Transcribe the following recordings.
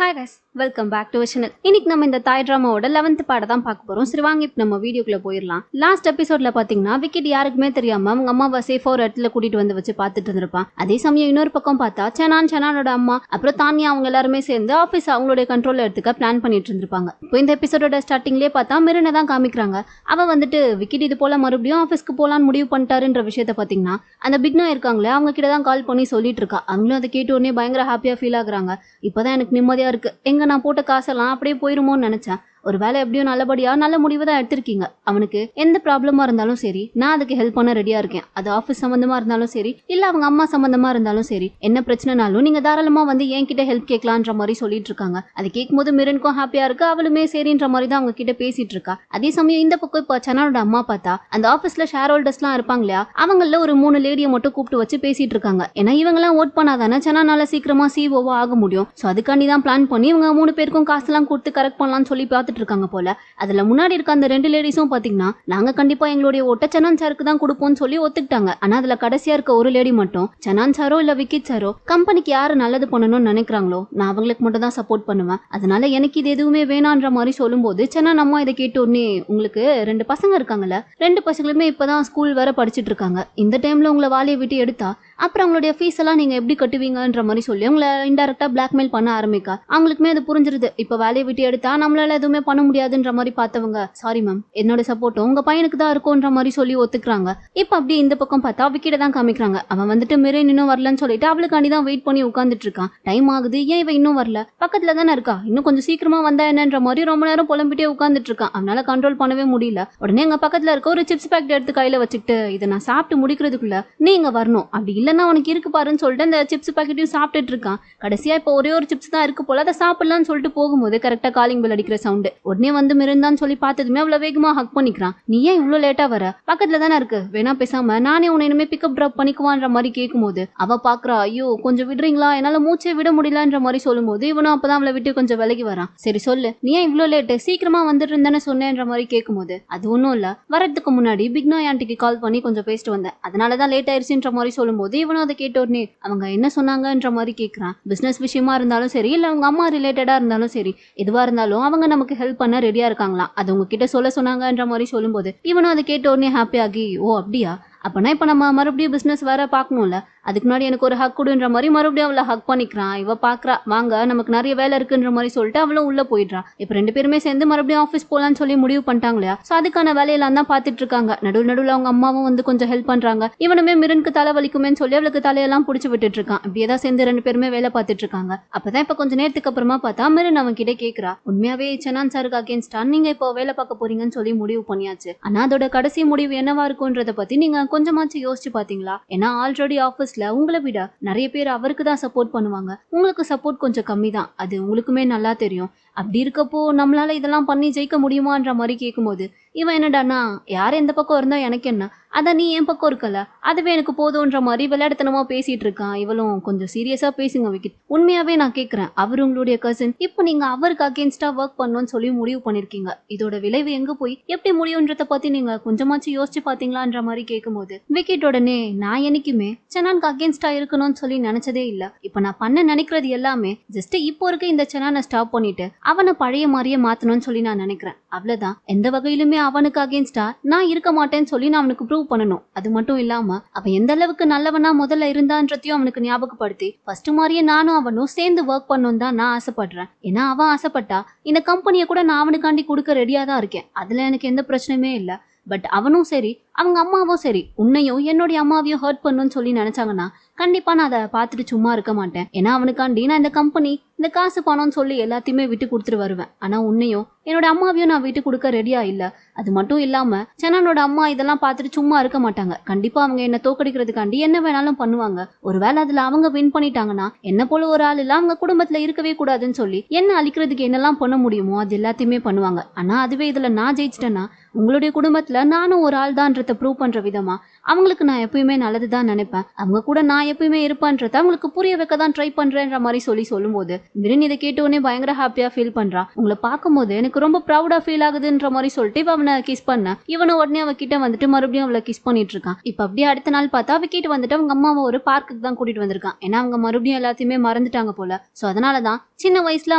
Hi guys, welcome back to channel. இன்னைக்கு நம்ம இந்த தாய் டிராமாவோட 11th பாட தான் பார்க்க போறோம். சரி வாங்க இப்போ நம்ம வீடியோக்குள்ள போயிடலாம். லாஸ்ட் எபிசோட்ல பாத்தீங்கன்னா விக்கெட் யாருக்குமே தெரியாம அவங்க அம்மாவை சேஃபா ஒரு இடத்துல கூட்டிட்டு வந்து வச்சு பார்த்துட்டு இருந்திருப்பான். அதே சமயம் இன்னொரு பக்கம் பார்த்தா செனானோட அம்மா அப்புறம் தானியா அவங்க எல்லாருமே சேர்ந்து ஆஃபீஸ் அவங்களுடைய கண்ட்ரோல்ல எடுத்துக்க பிளான் பண்ணிட்டு இருந்திருப்பாங்க. இப்போ இந்த எபிசோடோட ஸ்டார்டிங்லேயே பார்த்தா மிரனை தான் காமிக்கிறாங்க. அவ வந்துட்டு விக்கெட் இது போல மறுபடியும் ஆஃபீஸ்க்கு போலான்னு முடிவு பண்ணிட்டாருன்ற விஷயத்த பாத்தீங்கன்னா அந்த பிக்னா இருக்காங்களே அவங்க கிட்ட தான் கால் பண்ணி சொல்லிட்டு இருக்கா. அவங்களும் அதை கேட்ட உடனே பயங்கர ஹாப்பியா ஃபீல் ஆகுறாங்க. இப்பதான் எனக்கு நிம்மதியா இருக்கு, எங்க நான் போட்ட காசெல்லாம் அப்படியே போயிருமோன்னு நினைச்சேன். ஒரு வேலை எப்படியோ நல்லபடியா நல்ல முடிவு தான் எடுத்திருக்கீங்க. அவனுக்கு எந்த ப்ராப்ளமா இருந்தாலும் சரி நான் அதுக்கு ஹெல்ப் பண்ண ரெடியா இருக்கேன். அது ஆஃபீஸ் சம்பந்தமா இருந்தாலும் சரி இல்ல அவங்க அம்மா சம்பந்தமா இருந்தாலும் சரி, என்ன பிரச்சனைனாலும் நீங்க தாராளமா வந்து என்கிட்ட ஹெல்ப் கேட்கலான்ற மாதிரி சொல்லிட்டு இருக்காங்க. அது கேட்கும் போது மிரனுக்கும் ஹாப்பியா இருக்கு. அவளுமே சரின்ற மாதிரி தான் அவங்க கிட்ட பேசிட்டு இருக்கா. அதே சமயம் இந்த பக்கம் இப்ப செனானோட அம்மா பார்த்தா அந்த ஆஃபீஸ்ல ஷேர் ஹோல்டர்ஸ் எல்லாம் இருப்பாங்க இல்லையா, அவங்கள ஒரு 3 லேடியை மட்டும் கூப்பிட்டு வச்சு பேசிட்டு இருக்காங்க. ஏன்னா இவங்க எல்லாம் ஓட் பண்ணாதானே செனானால சீக்கிரமா சிஓவா ஆக முடியும். சோ அதுக்காண்டி தான் பிளான் பண்ணி இவங்க 3 பேருக்கும் காசு எல்லாம் கொடுத்து கரெக்ட் பண்ணலாம்னு சொல்லி பார்த்துட்டு இருக்காங்க போல. அதுல முன்னாடி இருக்க அந்த 2 லேடிஸும் பாத்தீங்கன்னா நாங்க கண்டிப்பா எங்களுடைய ஓட்ட செனான் சாருக்கு தான் கொடுப்போம்னு சொல்லி ஒத்துக்கிட்டாங்க. ஆனா அதுல கடைசியா இருக்க ஒரு லேடி மட்டும் செனான் சாரோ இல்ல விக்கெட் சாரோ கம்பெனிக்கு யாரு நல்லது பண்ணணும்னு நினைக்கிறாங்களோ நான் அவங்களுக்கு மட்டும் தான் சப்போர்ட் பண்ணுவேன், அதனால எனக்கு இது எதுவுமே வேணான்ற மாதிரி சொல்லும் போது செனான் அம்மா இதை கேட்ட உடனே உங்களுக்கு 2 பசங்க இருக்காங்கல்ல, 2 பசங்களுமே இப்பதான் ஸ்கூல் வேற படிச்சுட்டு இருக்காங்க. இந்த டைம்ல உங்களை வாலியை விட்டு எடுத்தா அப்புறம் அவங்களுடைய ஃபீஸ் எல்லாம் நீங்க எப்படி கட்டுவீங்கன்ற மாதிரி சொல்லி உங்களை இன்டைரக்டா பிளாக்மெயில் பண்ண ஆரம்பிக்கா. அவங்களுக்குமே அது புரிஞ்சிருது. இப்ப வேலையை விட்டு எடுத்தா நம்மளால எதுவுமே பண்ண முடியாதுன்ற மாதிரி பார்த்தவங்க சாரி மேம் என்னோட சப்போர்ட்டும் உங்க பையனுக்கு தான் இருக்கும்ன்ற மாதிரி சொல்லி ஒத்துக்குறாங்க. இப்ப அப்படியே இந்த பக்கம் பார்த்தா விக்கெட்ட தான் காமிக்கிறாங்க. அவன் வந்துட்டு மிரன் இன்னும் வரலன்னு சொல்லிட்டு அவளுக்காண்டி தான் வெயிட் பண்ணி உட்காந்துட்டு இருக்கான். டைம் ஆகுது, ஏன் இவ இன்னும் வரல, பக்கத்துல தானே இருக்கா, இன்னும் கொஞ்சம் சீக்கிரமா வந்தா என்னன்ற மாதிரி ரொம்ப நேரம் புலம்பிட்டே உட்காந்துட்டு இருக்கான். அவனால கண்ட்ரோல் பண்ணவே முடியல. உடனே எங்க பக்கத்துல இருக்க ஒரு சிப்ஸ் பேக்கெட் எடுத்து கையில வச்சுக்கிட்டு இதை நான் சாப்பிட்டு முடிக்கிறதுக்குள்ள நீங்க வரணும், அப்படி இல்லன்னா உனக்கு இருக்கு பாருன்னு சொல்லிட்டு அந்த சிப்ஸ் பாக்கெட்டையும் சாப்பிட்டுட்டு இருக்கான். கடைசியா இப்போ ஒரே ஒரு சிப்ஸ் தான் இருக்கு போல, அதை சாப்பிடலாம்னு சொல்லிட்டு போகும்போது கரெக்டா காலிங் பெல் அடிக்கிற சவுண்ட். உடனே வந்து மிருந்தான்னு சொல்லி பார்த்ததுமே அவ்வளவு வேகமா ஹக் பண்ணிக்கிறான். நீ ஏன் இவ்வளவு லேட்டா வர, பக்கத்துல தானே இருக்கு, வேணா பேசாம நானே உன்னை இனிமே பிக்கப் டிராப் பண்ணிக்குவான்ற மாதிரி கேட்கும்போது அவ பாக்குறா, ஐயோ கொஞ்சம் விடுறீங்களா, என்னால மூச்சே விட முடியலன்ற மாதிரி சொல்லும் போது இவனும் அப்பதான் அவளை விட்டு கொஞ்சம் விலகி வரான். சரி சொல்லு, நீ ஏன் இவ்வளவு லேட்டு, சீக்கிரமா வந்துட்டு இருந்தானே சொன்னேன்ற மாதிரி கேட்கும்போது அது ஒன்னும் இல்ல, வரதுக்கு முன்னாடி பிக்னா ஆண்டிக்கு கால் பண்ணி கொஞ்சம் பேசிட்டு வந்தேன், அதனாலதான் லேட் ஆயிருச்சுன்ற மாதிரி சொல்லும் போது இவனும் அதை கேட்ட உடனே அவங்க என்ன சொன்னாங்கன்ற மாதிரி கேட்கறான். பிசினஸ் விஷயமா இருந்தாலும் சரி இல்ல அவங்க அம்மா ரிலேட்டடா இருந்தாலும் சரி எதுவா இருந்தாலும் அவங்க நமக்கு ஹெல்ப் பண்ண ரெடியா இருக்காங்களாம், அது உங்ககிட்ட சொல்ல சொன்னாங்கன்ற மாதிரி சொல்லும்போது இவனும் அதை கேட்ட உடனே ஹாப்பி ஆகி ஓ அப்படியா, அப்பனா இப்ப நம்ம மறுபடியும் பிசினஸ் வேற பாக்கணும்ல, அதுக்கு முன்னாடி எனக்கு ஒரு ஹக் கொடுன்ற மாதிரி மறுபடியும் அவளை ஹக் பண்ணிக்கிறான். இவ பாக்குறா வாங்க நமக்கு நிறைய வேலை இருக்குன்ற மாதிரி சொல்லிட்டு அவளும் உள்ள போயிடுறா. இப்ப 2 பேருமே சேர்ந்து மறுபடியும் ஆஃபீஸ் போலான்னு சொல்லி முடிவு பண்ணிட்டாங்க இல்லையா. சோ அதுக்கான வேலையெல்லாம் தான் பாத்துட்டு இருக்காங்க. நடுவுல அவங்க அம்மாவும் வந்து கொஞ்சம் ஹெல்ப் பண்றாங்க. இவனுமே மிரனுக்கு தலை வலிக்குமேன்னு சொல்லி அவளுக்கு தலையெல்லாம் புடிச்சு விட்டுட்டு இருக்கான். இப்படியேதான் சேர்ந்து 2 பேருமே வேலை பார்த்துட்டு இருக்காங்க. அப்பதான் இப்ப கொஞ்சம் நேரத்துக்கு அப்புறமா பார்த்தா மிரன் அவன் கிட்ட கேக்குறா, உண்மையாவே செனான் சாருக்கு அகேன்ஸ்டா நீங்க இப்போ வேலை பார்க்க போறீங்கன்னு சொல்லி முடிவு பண்ணியாச்சு, ஆனா அதோட கடைசி முடிவு என்னவா இருக்கும்ன்றத பத்தி நீங்க கொஞ்சமாச்சு யோசிச்சு பாத்தீங்களா? ஏன்னா ஆல்ரெடி ஆபீஸ்ல உங்களை விட நிறைய பேர் அவருக்கு தான் சப்போர்ட் பண்ணுவாங்க, உங்களுக்கு சப்போர்ட் கொஞ்சம் கம்மி தான், அது உங்களுக்குமே நல்லா தெரியும். அப்படி இருக்கப்போ நம்மளால இதெல்லாம் பண்ணி ஜெயிக்க முடியுமான்ற மாதிரி கேட்கும்போது இவன் என்னடானா யார் எந்த பக்கம் இருந்தா எனக்கு என்ன, அதான் நீ என் பக்கம் இருக்கல அதுவே எனக்கு போதும்ன்ற மாதிரி விளையாடுத்தனமா பேசிட்டு இருக்கான். இவளும் கொஞ்சம் சீரியஸா பேசுங்க விக்கெட், உண்மையாவே நான் கேட்கறேன், அவர் உங்களுடைய கசின், இப்போ நீங்க அவருக்கு அகேன்ஸ்டா ஒர்க் பண்ணணும்னு சொல்லி முடிவு பண்ணிருக்கீங்க, இதோட விளைவு எங்க போய் எப்படி முடியும்ன்றத பத்தி நீங்க கொஞ்சமாச்சு யோசிச்சு பாத்தீங்களான்ற மாதிரி கேட்கும்போது விக்கெட் உடனே நான் என்னைக்குமே செனானுக்கு அகேன்ஸ்டா இருக்கணும்னு சொல்லி நினைச்சதே இல்ல, இப்ப நான் பண்ண நினைக்கிறது எல்லாமே ஜஸ்ட் இப்போ இருக்க இந்த செனானை ஸ்டாப் பண்ணிட்டு அவனை பழைய மாதிரியே மாத்தணும்னு சொல்லி நான் நினைக்கிறேன், அவ்வளவுதான். எந்த வகையிலுமே அவனுக்கு அகேன்ஸ்டா நான் இருக்க மாட்டேன்னு சொல்லி நான் அவனுக்கு ப்ரூவ் பண்ணணும். அது மட்டும் இல்லாம அவன் எந்த அளவுக்கு நல்லவனா முதல்ல இருந்தான்றதையும் அவனுக்கு ஞாபகப்படுத்தி ஃபர்ஸ்ட் மாதிரியே நானும் அவனும் சேர்ந்து ஒர்க் பண்ணணும் தான் நான் ஆசைப்படுறேன். ஏன்னா அவன் ஆசைப்பட்டா இந்த கம்பெனியை கூட நான் அவனுக்காண்டி கொடுக்க ரெடியா தான் இருக்கேன், அதுல எனக்கு எந்த பிரச்சனையுமே இல்லை. பட் அவனும் சரி அவங்க அம்மாவும் சரி உன்னையும் என்னுடைய அம்மாவையும் ஹர்ட் பண்ணணும்னு சொல்லி நினைச்சாங்கன்னா கண்டிப்பா நான் அதை பார்த்துட்டு சும்மா இருக்க மாட்டேன். ஏன்னா அவனுக்காண்டி நான் இந்த கம்பெனி இந்த காசு பணம்னு சொல்லி எல்லாத்தையுமே விட்டு கொடுத்துட்டு வருவேன். ஆனா உன்னையும் என்னோட அம்மாவையும் நான் விட்டு கொடுக்க ரெடியா இல்ல. அது மட்டும் இல்லாம செனானோட அம்மா இதெல்லாம் பார்த்துட்டு சும்மா இருக்க மாட்டாங்க. கண்டிப்பா அவங்க என்ன தோக்கடிக்கிறதுக்காண்டி என்ன வேணாலும் பண்ணுவாங்க. ஒருவேளை அதுல அவங்க வின் பண்ணிட்டாங்கன்னா என்ன போல ஒரு ஆள் இல்ல அவங்க குடும்பத்துல இருக்கவே கூடாதுன்னு சொல்லி என்ன அழிக்கிறதுக்கு என்னெல்லாம் பண்ண முடியுமோ அது எல்லாத்தையுமே பண்ணுவாங்க. ஆனா அதுவே இதுல நான் ஜெயிச்சிட்டேன்னா உங்களுடைய குடும்பத்துல நானும் ஒரு ஆள் தான்றத ப்ரூவ் பண்ற விதமா அவங்களுக்கு நான் எப்பயுமே நல்லதுதான் நினைப்பேன். அவங்க கூட நான் நான் எப்பயுமே இருப்பான்றத அவங்களுக்கு புரிய வைக்க தான் ட்ரை பண்றேன்ற மாதிரி சொல்லும்போது மிரின் இதை கேட்டோடனே பயங்கர ஹாப்பியா ஃபீல் பண்றா. உங்களை பார்க்கும்போது எனக்கு ரொம்ப ப்ரௌடா ஃபீல் ஆகுதுன்ற மாதிரி சொல்லிட்டு இப்ப அவனை கிஸ் பண்ண இவனும் உடனே அவகிட்ட வந்துட்டு மறுபடியும் அவளை கிஸ் பண்ணிட்டு இருக்கான். இப்ப அப்படியே அடுத்த நாள் பார்த்தா விக்கிட்டு வந்துட்டு அவங்க அம்மாவை ஒரு பார்க்குக்கு தான் கூட்டிட்டு வந்திருக்கான். ஏன்னா அவங்க மறுபடியும் எல்லாத்தையுமே மறந்துட்டாங்க போல. சோ அதனாலதான் சின்ன வயசுல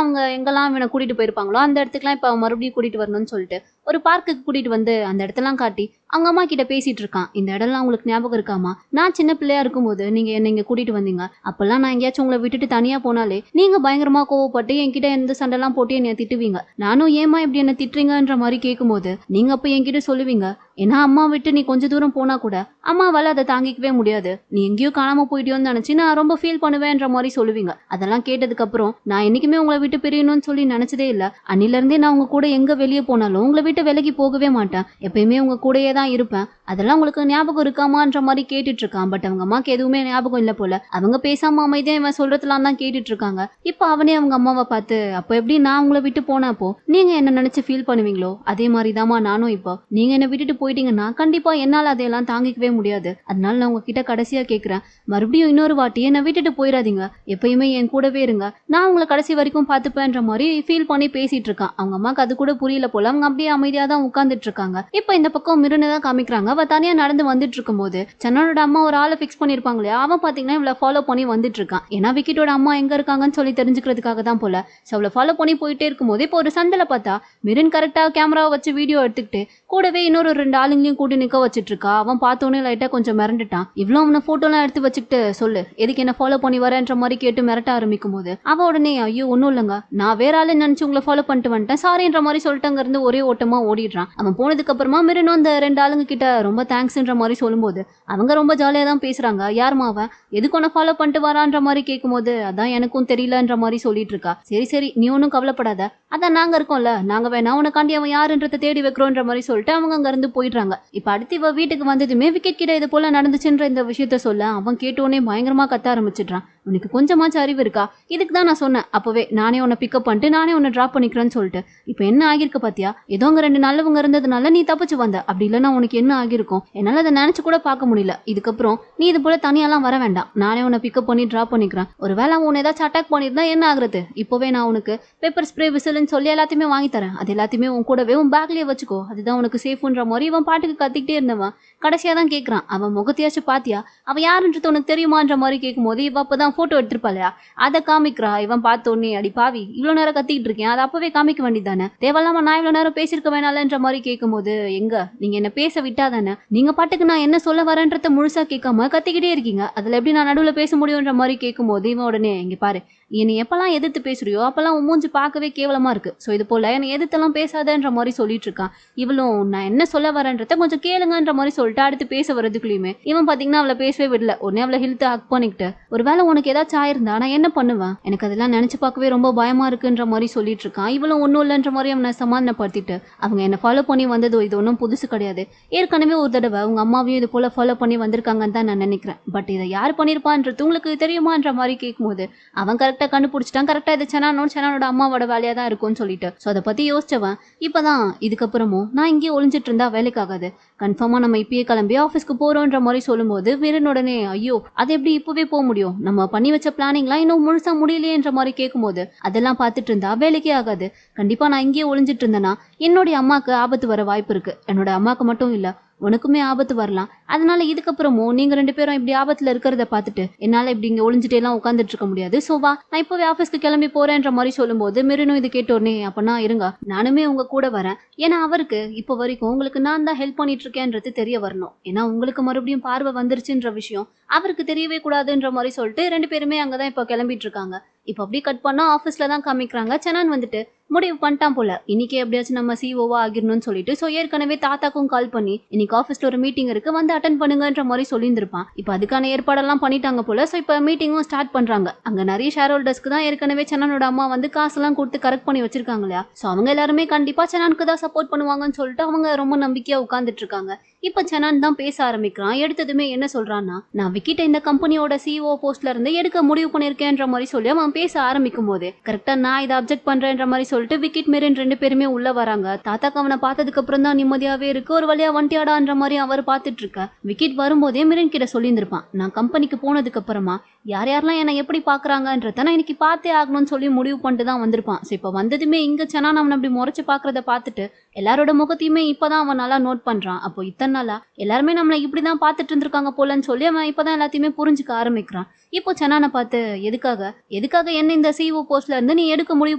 அவங்க எங்கெல்லாம் இவனை கூட்டிட்டு போயிருப்பாங்களோ அந்த இடத்துக்குலாம் இப்ப மறுபடியும் கூட்டிட்டு வரணும்னு சொல்லிட்டு ஒரு பார்க்குக்கு கூட்டிட்டு வந்து அந்த இடத்தெல்லாம் காட்டி அவங்க அம்மா கிட்ட பேசிட்டு இருக்கான். இந்த இடம்லாம் உங்களுக்கு ஞாபகம் இருக்காமா? நான் சின்ன பிள்ளையா இருக்கும்போது நீங்க என்ன இங்க கூட்டிட்டு வந்தீங்க. அப்பெல்லாம் நான் எங்கேயாச்சும் உங்களை விட்டுட்டு தனியா போனாலே நீங்க பயங்கரமா கோவப்பட்டு என்கிட்ட எந்த சண்டைலாம் போட்டு என்னை திட்டுவீங்க. நானும் ஏமா இப்படி என்ன திட்டுறீங்கன்ற மாதிரி கேட்கும்போது நீங்க அப்ப என்கிட்ட சொல்லுவீங்க, ஏன்னா அம்மா விட்டு நீ கொஞ்ச தூரம் போனா கூட அம்மாவால அதை தாங்கிக்கவே முடியாது, நீ எங்கேயோ காணாம போயிட்டியோன்னு நினைச்சு நான் ரொம்ப ஃபீல் பண்ணுவேன்ற மாதிரி சொல்லுவீங்க. அதெல்லாம் கேட்டதுக்கு அப்புறம் நான் என்னைக்குமே உங்களை விட்டு பிரியணும்னு சொல்லி நினைச்சதே இல்ல. அன்னில இருந்தே நான் உங்க கூட எங்க வெளியே போனாலும் உங்களை விட்டு விலகி போகவே மாட்டேன், எப்பயுமே உங்க கூடயே தான் இருப்பேன். அதெல்லாம் உங்களுக்கு ஞாபகம் இருக்காமான்ற மாதிரி கேட்டுட்டு இருக்கான். பட் அவங்க அம்மாக்கு எதுவுமே ஞாபகம் இல்ல போல. அவங்க பேசாம அமைதியா இவன் சொல்றதுலாம் தான் கேட்டுட்டு இருக்காங்க. இப்ப அவனே அவங்க அம்மாவை பார்த்து, அப்ப எப்படி நான் உங்களை விட்டு போனப்போ நீங்க என்ன நினைச்சு ஃபீல் பண்ணுவீங்களோ அதே மாதிரி தாமா நானும் இப்போ நீங்க என்ன விட்டுட்டு போயிட்டீங்கன்னா கண்டிப்பா என்னால அதையெல்லாம் தாங்கிக்கவே முடியாது. அதனால நான் உங்ககிட்ட கடைசியா கேட்கிறேன், மறுபடியும் இன்னொரு வாட்டி என்னை விட்டுட்டு போயிடாதீங்க, எப்பயுமே என் கூடவே இருங்க, நான் உங்களை கடைசி வரைக்கும் பார்த்துப்பேன்ற மாதிரி ஃபீல் பண்ணி பேசிட்டு இருக்கான். அவங்க அம்மாக்கு அது கூட புரியல போல. அவங்க அப்படியே அமைதியா தான் உட்கார்ந்துட்டு இருக்காங்க. இப்ப இந்த பக்கம் மிருனை தான் காமிக்கிறாங்க. அவ தனியா நடந்து வந்துட்டு இருக்கும் போது சன்னனோட அம்மா ஒரு ஆளை ஃபிக்ஸ் பண்ணிருப்பாங்க இல்லையா, அவன் பாத்தீங்கன்னா இவளை ஃபாலோ பண்ணி வந்துட்டு இருக்கான். ஏன்னா விக்கிட்டோட அம்மா எங்க இருக்காங்கன்னு சொல்லி தெரிஞ்சுக்கிறதுக்காக தான் போல. சோ அவளை ஃபாலோ பண்ணி போயிட்டே இருக்கும்போது இப்போ ஒரு சந்தில பார்த்தா மிருன் கரெக்டா கேமராவை வச்சு வீடியோ எடுத்துக்கிட்டு கூடவே இன்னொரு 2 ஆளுங்களையும் கூட்டி நிக்க வச்சிட்டு இருக்கா. அவன் பார்த்தோன்னே லைட்டா கொஞ்சம் மிரண்டுட்டான். இவ்வளவு அவனை போட்டோலாம் எடுத்து வச்சுக்கிட்டு சொல்லு எதுக்கு என்ன ஃபாலோ பண்ணி வரேன்ற மாதிரி கேட்டு மிரட்ட ஆரம்பிக்கும் போது அவ உடனே ஐயோ ஒன்னும் இல்லைங்க, நான் வேற ஆளு நினைச்சு உங்களை ஃபாலோ பண்ணிட்டு வந்துட்டேன் சாரின்ற மாதிரி சொல்லிட்டு அங்க இருந்து ஒரே ஓட்டமா ஓடிடுறான். அவன் போனதுக்கு அப்புறமா மிருனும் அந்த 2 ஆளுங்க கிட்ட ரொம்ப தேங்க்ஸ்ன்ற மாதிரி சொல்லும்போது அவங்க ரொம்ப ஜாலியா தான் பேசுறாங்க. யாருமா அவன் எதுக்கு உன்னை ஃபாலோ பண்ணிட்டு வரான்ற மாதிரி கேட்கும்போது அதான் எனக்கும் தெரியலன்ற மாதிரி சொல்லிட்டு இருக்கா. சரி சரி நீ ஒன்னும் கவலைப்படாத, அதான் நாங்க இருக்கோம்ல, நாங்க வேணா உனக்காண்டி அவன் யாருன்றதை தேடி வைக்கிறோன்ற மாதிரி சொல்லிட்டு அவங்க அங்க இருந்து போயிடுறாங்க. இப்ப அடுத்து இவ வீட்டுக்கு வந்ததுமே விக்கெட் கிட்ட இது போல நடந்துச்சுன்ற இந்த விஷயத்த சொல்ல அவன் கேட்டோன்னே பயங்கரமா கத்த ஆரம்பிச்சிடுறான். உனக்கு கொஞ்சமாச்சும் அறிவு இருக்கா? இதுக்கு தான் நான் சொன்னேன் அப்பவே நானே உன்னை பிக்கப் பண்ணிட்டு நானே உன்னை டிராப் பண்ணிக்கிறேன்னு சொல்லிட்டு. இப்ப என்ன ஆகிருக்கு பாத்தியா, ஏதோ அங்க 2 நல்லவங்க இருந்ததுனால நீ தப்பிச்சு வந்த, அப்படி இல்லைன்னா உனக்கு என்ன ஆகிருக்கும் என்னால அதை நினைச்சு கூட பார்க்க முடியல. இதுக்கப்புறம் நீ இது போல தனியெல்லாம் வர வேண்டாம், நானே உன்னை பிக்கப் பண்ணி டிராப் பண்ணிக்கிறேன். ஒருவேளை அவன் உன்னை ஏதாச்சும் அட்டாக் பண்ணிருந்தா என்ன ஆகுறது, இப்பவே நான் உனக்கு பெப்பர் ஸ்ப்ரே விசில்னு சொல்லி எல்லாத்தையுமே வாங்கி தரேன், அது எல்லாத்தையுமே உன் கூடவே உன் பேக்லயே வச்சுக்கோ, அதுதான் உனக்கு சேஃப்ன்ற மாதிரி இவன் பாட்டுக்கு கத்திக்கிட்டே இருந்தவன் கடைசியா தான் கேட்கறான், அவன் முகத்தையாச்சும் பாத்தியா, அவன் யாருன்றது உனக்கு தெரியுமான்ற மாதிரி கேட்கும்போது இவ அப்பதான் போட்டோ எடுத்திருப்பாளையா அதை காமிக்கிறா. இவன் பார்த்தோன்னே அடி பாவி இவ்வளவு நேரம் கத்திக்கிட்டு இருக்கேன், அதை அப்பவே காமிக்க வேண்டியதானே, தேவையில்லாம நான் இவ்வளவு நேரம் பேசிருக்க வேணாலன்ற மாதிரி கேட்கும்போது எங்க நீங்க என்ன பேச விட்டாதானே, நீங்க பாட்டுக்கு நான் என்ன சொல்ல வரேன்றத முழுசா கேட்காம கத்திக்கிட்டே இருக்கீங்க, அதுல எப்படி நான் நடுவுல பேச முடியும்ன்ற மாதிரி கேட்கும்போது இவன் உடனே இங்க பாரு என்னை எப்பெல்லாம் எதிர்த்து பேசுறியோ அப்பெல்லாம் உன் மூஞ்சி பார்க்கவே கேவலமா இருக்கு, ஸோ இது போல என்னை எதிர்த்தெல்லாம் பேசாதன்ற மாதிரி சொல்லிட்டு இருக்கான். இவளும் நான் என்ன சொல்ல வரேன்றத கொஞ்சம் கேளுங்கன்ற மாதிரி சொல்லிட்டு அடுத்து பேச வரதுக்குள்ளயுமே இவன் பாத்தீங்கன்னா அவளை பேசவே விடல. உடனே அவளை ஹில்த்து ஹக் பண்ணிக்கிட்டு ஒருவேளை உனக்கு ஏதாச்சும் ஆயிருந்தா நான் என்ன பண்ணுவேன், எனக்கு அதெல்லாம் நினைச்சு பார்க்கவே ரொம்ப பயமா இருக்குன்ற மாதிரி சொல்லிட்டு இருக்கான். இவளும் ஒன்னும் இல்லைன்ற மாதிரி அவனை சமாதானப்படுத்திட்டு அவங்க என்ன ஃபாலோ பண்ணி வந்ததோ இது ஒன்றும் புதுசு கிடையாது, ஏற்கனவே ஒரு தடவை உங்க அம்மாவையும் இது போல ஃபாலோ பண்ணி வந்திருக்காங்கன்னு தான் நான் நினைக்கிறேன், பட் இதை யார் பண்ணிருப்பான்றது உங்களுக்கு தெரியுமான்ற மாதிரி கேட்கும்போது அவன் கரெக்டா கண்டுபிடிச்சிட்டான், கரெக்டா இது சனானோட அம்மாவோட வேலையா தான் இருக்கும்னு சொல்லிட்டு. சோ அதை பத்தி யோசிச்சவன் இப்பதான் இதுக்கப்புறமும் நான் இங்கே ஒளிஞ்சிட்டு இருந்தா வேலைக்காகாது, கன்ஃபார்மா நம்ம இப்பயே கிளம்பி ஆஃபீஸ்க்கு போறோன்ற மாதிரி சொல்லும்போது வீரனுடனே ஐயோ அது எப்படி இப்பவே போக முடியும், நம்ம பண்ணி வச்ச பிளானிங்லாம் இன்னும் முழுசா முடியலையேன்ற மாதிரி கேட்கும்போது அதெல்லாம் பார்த்துட்டு இருந்தா வேலைக்கே ஆகாது, கண்டிப்பா நான் இங்கேயே ஒளிஞ்சிட்டு இருந்தேன்னா என்னுடைய அம்மாக்கு ஆபத்து வர வாய்ப்பு இருக்கு, என்னோட அம்மாக்கு மட்டும் இல்ல உனக்குமே ஆபத்து வரலாம், அதனால இதுக்கப்புறமும் நீங்க 2 பேரும் இப்படி ஆபத்துல இருக்கிறத பார்த்துட்டு என்னால இப்படி இங்க ஒளிஞ்சிட்டே எல்லாம் உட்காந்துட்டு இருக்க முடியாது, சோ வா நான் இப்பவே ஆஃபீஸ்க்கு கிளம்பி போறேன்ற மாதிரி சொல்லும்போது மிருனும் இது கேட்டோடனே அப்பனா இருங்க நானுமே உங்க கூட வரேன், ஏன்னா அவருக்கு இப்ப வரைக்கும் உங்களுக்கு நான் தான் ஹெல்ப் பண்ணிட்டு இருக்கேன்றது தெரிய வரணும், ஏன்னா உங்களுக்கு மறுபடியும் பார்வை வந்துருச்சுன்ற விஷயம் அவருக்கு தெரியவே கூடாதுன்ற மாதிரி சொல்லிட்டு 2 பேருமே அங்கதான் இப்ப கிளம்பிட்டு இருக்காங்க. இப்ப அப்படியே கட் பண்ணா ஆஃபீஸ்ல தான் காமிக்கிறாங்க. சனான் வந்துட்டு முடிவு பண்ணிட்டான் போல இன்னைக்கு எப்படியாச்சும் நம்ம சிஓவா ஆகிடணும்னு சொல்லிட்டு. சோ ஏற்கனவே தாத்தாக்கும் கால் பண்ணி இன்னைக்கு ஆஃபீஸ்ல ஒரு மீட்டிங் இருக்கு வந்து அட்டென்ட் பண்ணுங்கன்ற மாதிரி சொல்லியிருந்திருப்பான். இப்ப அதுக்கான ஏற்பாடெல்லாம் பண்ணிட்டாங்க போல. சோ இப்ப மீட்டிங்கும் ஸ்டார்ட் பண்றாங்க. அங்க நிறைய ஷேர் ஹோல்டர்ஸ்க்கு தான் ஏற்கனவே சனானோட அம்மா வந்து காசெல்லாம் கொடுத்து கரெக்ட் பண்ணி வச்சிருக்காங்க இல்லையா, சோ அவங்க எல்லாருமே கண்டிப்பா சனானுக்கு தான் சப்போர்ட் பண்ணுவாங்கன்னு சொல்லிட்டு அவங்க ரொம்ப நம்பிக்கையா உட்கார்ந்துட்டு இருக்காங்க. இப்ப சனான் தான் பேச ஆரம்பிக்கிறான். எடுத்ததுமே என்ன சொல்றான்னா, நான் விக்கிட்ட இந்த கம்பெனியோட சிஇஓ போஸ்ட்ல இருந்து எடுக்க முடிவு பண்ணிருக்கேன்ற மாதிரி சொல்லி அவன் பேச ஆரம்பிக்கும் போது கரெக்டா நான் இதை அப்செக்ட் பண்றேன்ற மாதிரி சொல்லிட்டு விக்கிட் மெரின் 2 பேருமே உள்ள வராங்க. தாத்தாக்கு அவனை பார்த்ததுக்கு அப்புறம் தான் நிம்மதியாவே இருக்கு, ஒரு வழியா வண்டியாடான்ற மாதிரி அவர் பார்த்துட்டு இருக்க. விக்கிட் வரும்போதே மிரின் கிட்ட சொல்லியிருந்திருப்பான், நான் கம்பெனிக்கு போனதுக்கு அப்புறமா யார் யாரெல்லாம் என்ன எப்படி பாக்குறாங்கன்றத நான் இன்னைக்கு பார்த்தே ஆகணும்னு சொல்லி முடிவு பண்ணிட்டு தான் வந்திருப்பான். இப்ப வந்ததுமே இங்க சனான் அவன் அப்படி முறைச்சு பாக்குறத பார்த்துட்டு எல்லாரோட முகத்தையுமே இப்பதான் அவன் நல்லா நோட் பண்றான். அப்போ இத்தனை நாளா எல்லாருமே நம்மளை இப்படிதான் பார்த்துட்டு இருந்திருக்காங்க போலன்னு சொல்லி அவன் இப்பதான் எல்லாத்தையுமே புரிஞ்சுக்க ஆரம்பிக்கிறான். இப்போ சனானை பார்த்து எதுக்காக என்ன இந்த சிஇஓ போஸ்ட்ல இருந்து நீ எடுக்க முடிவு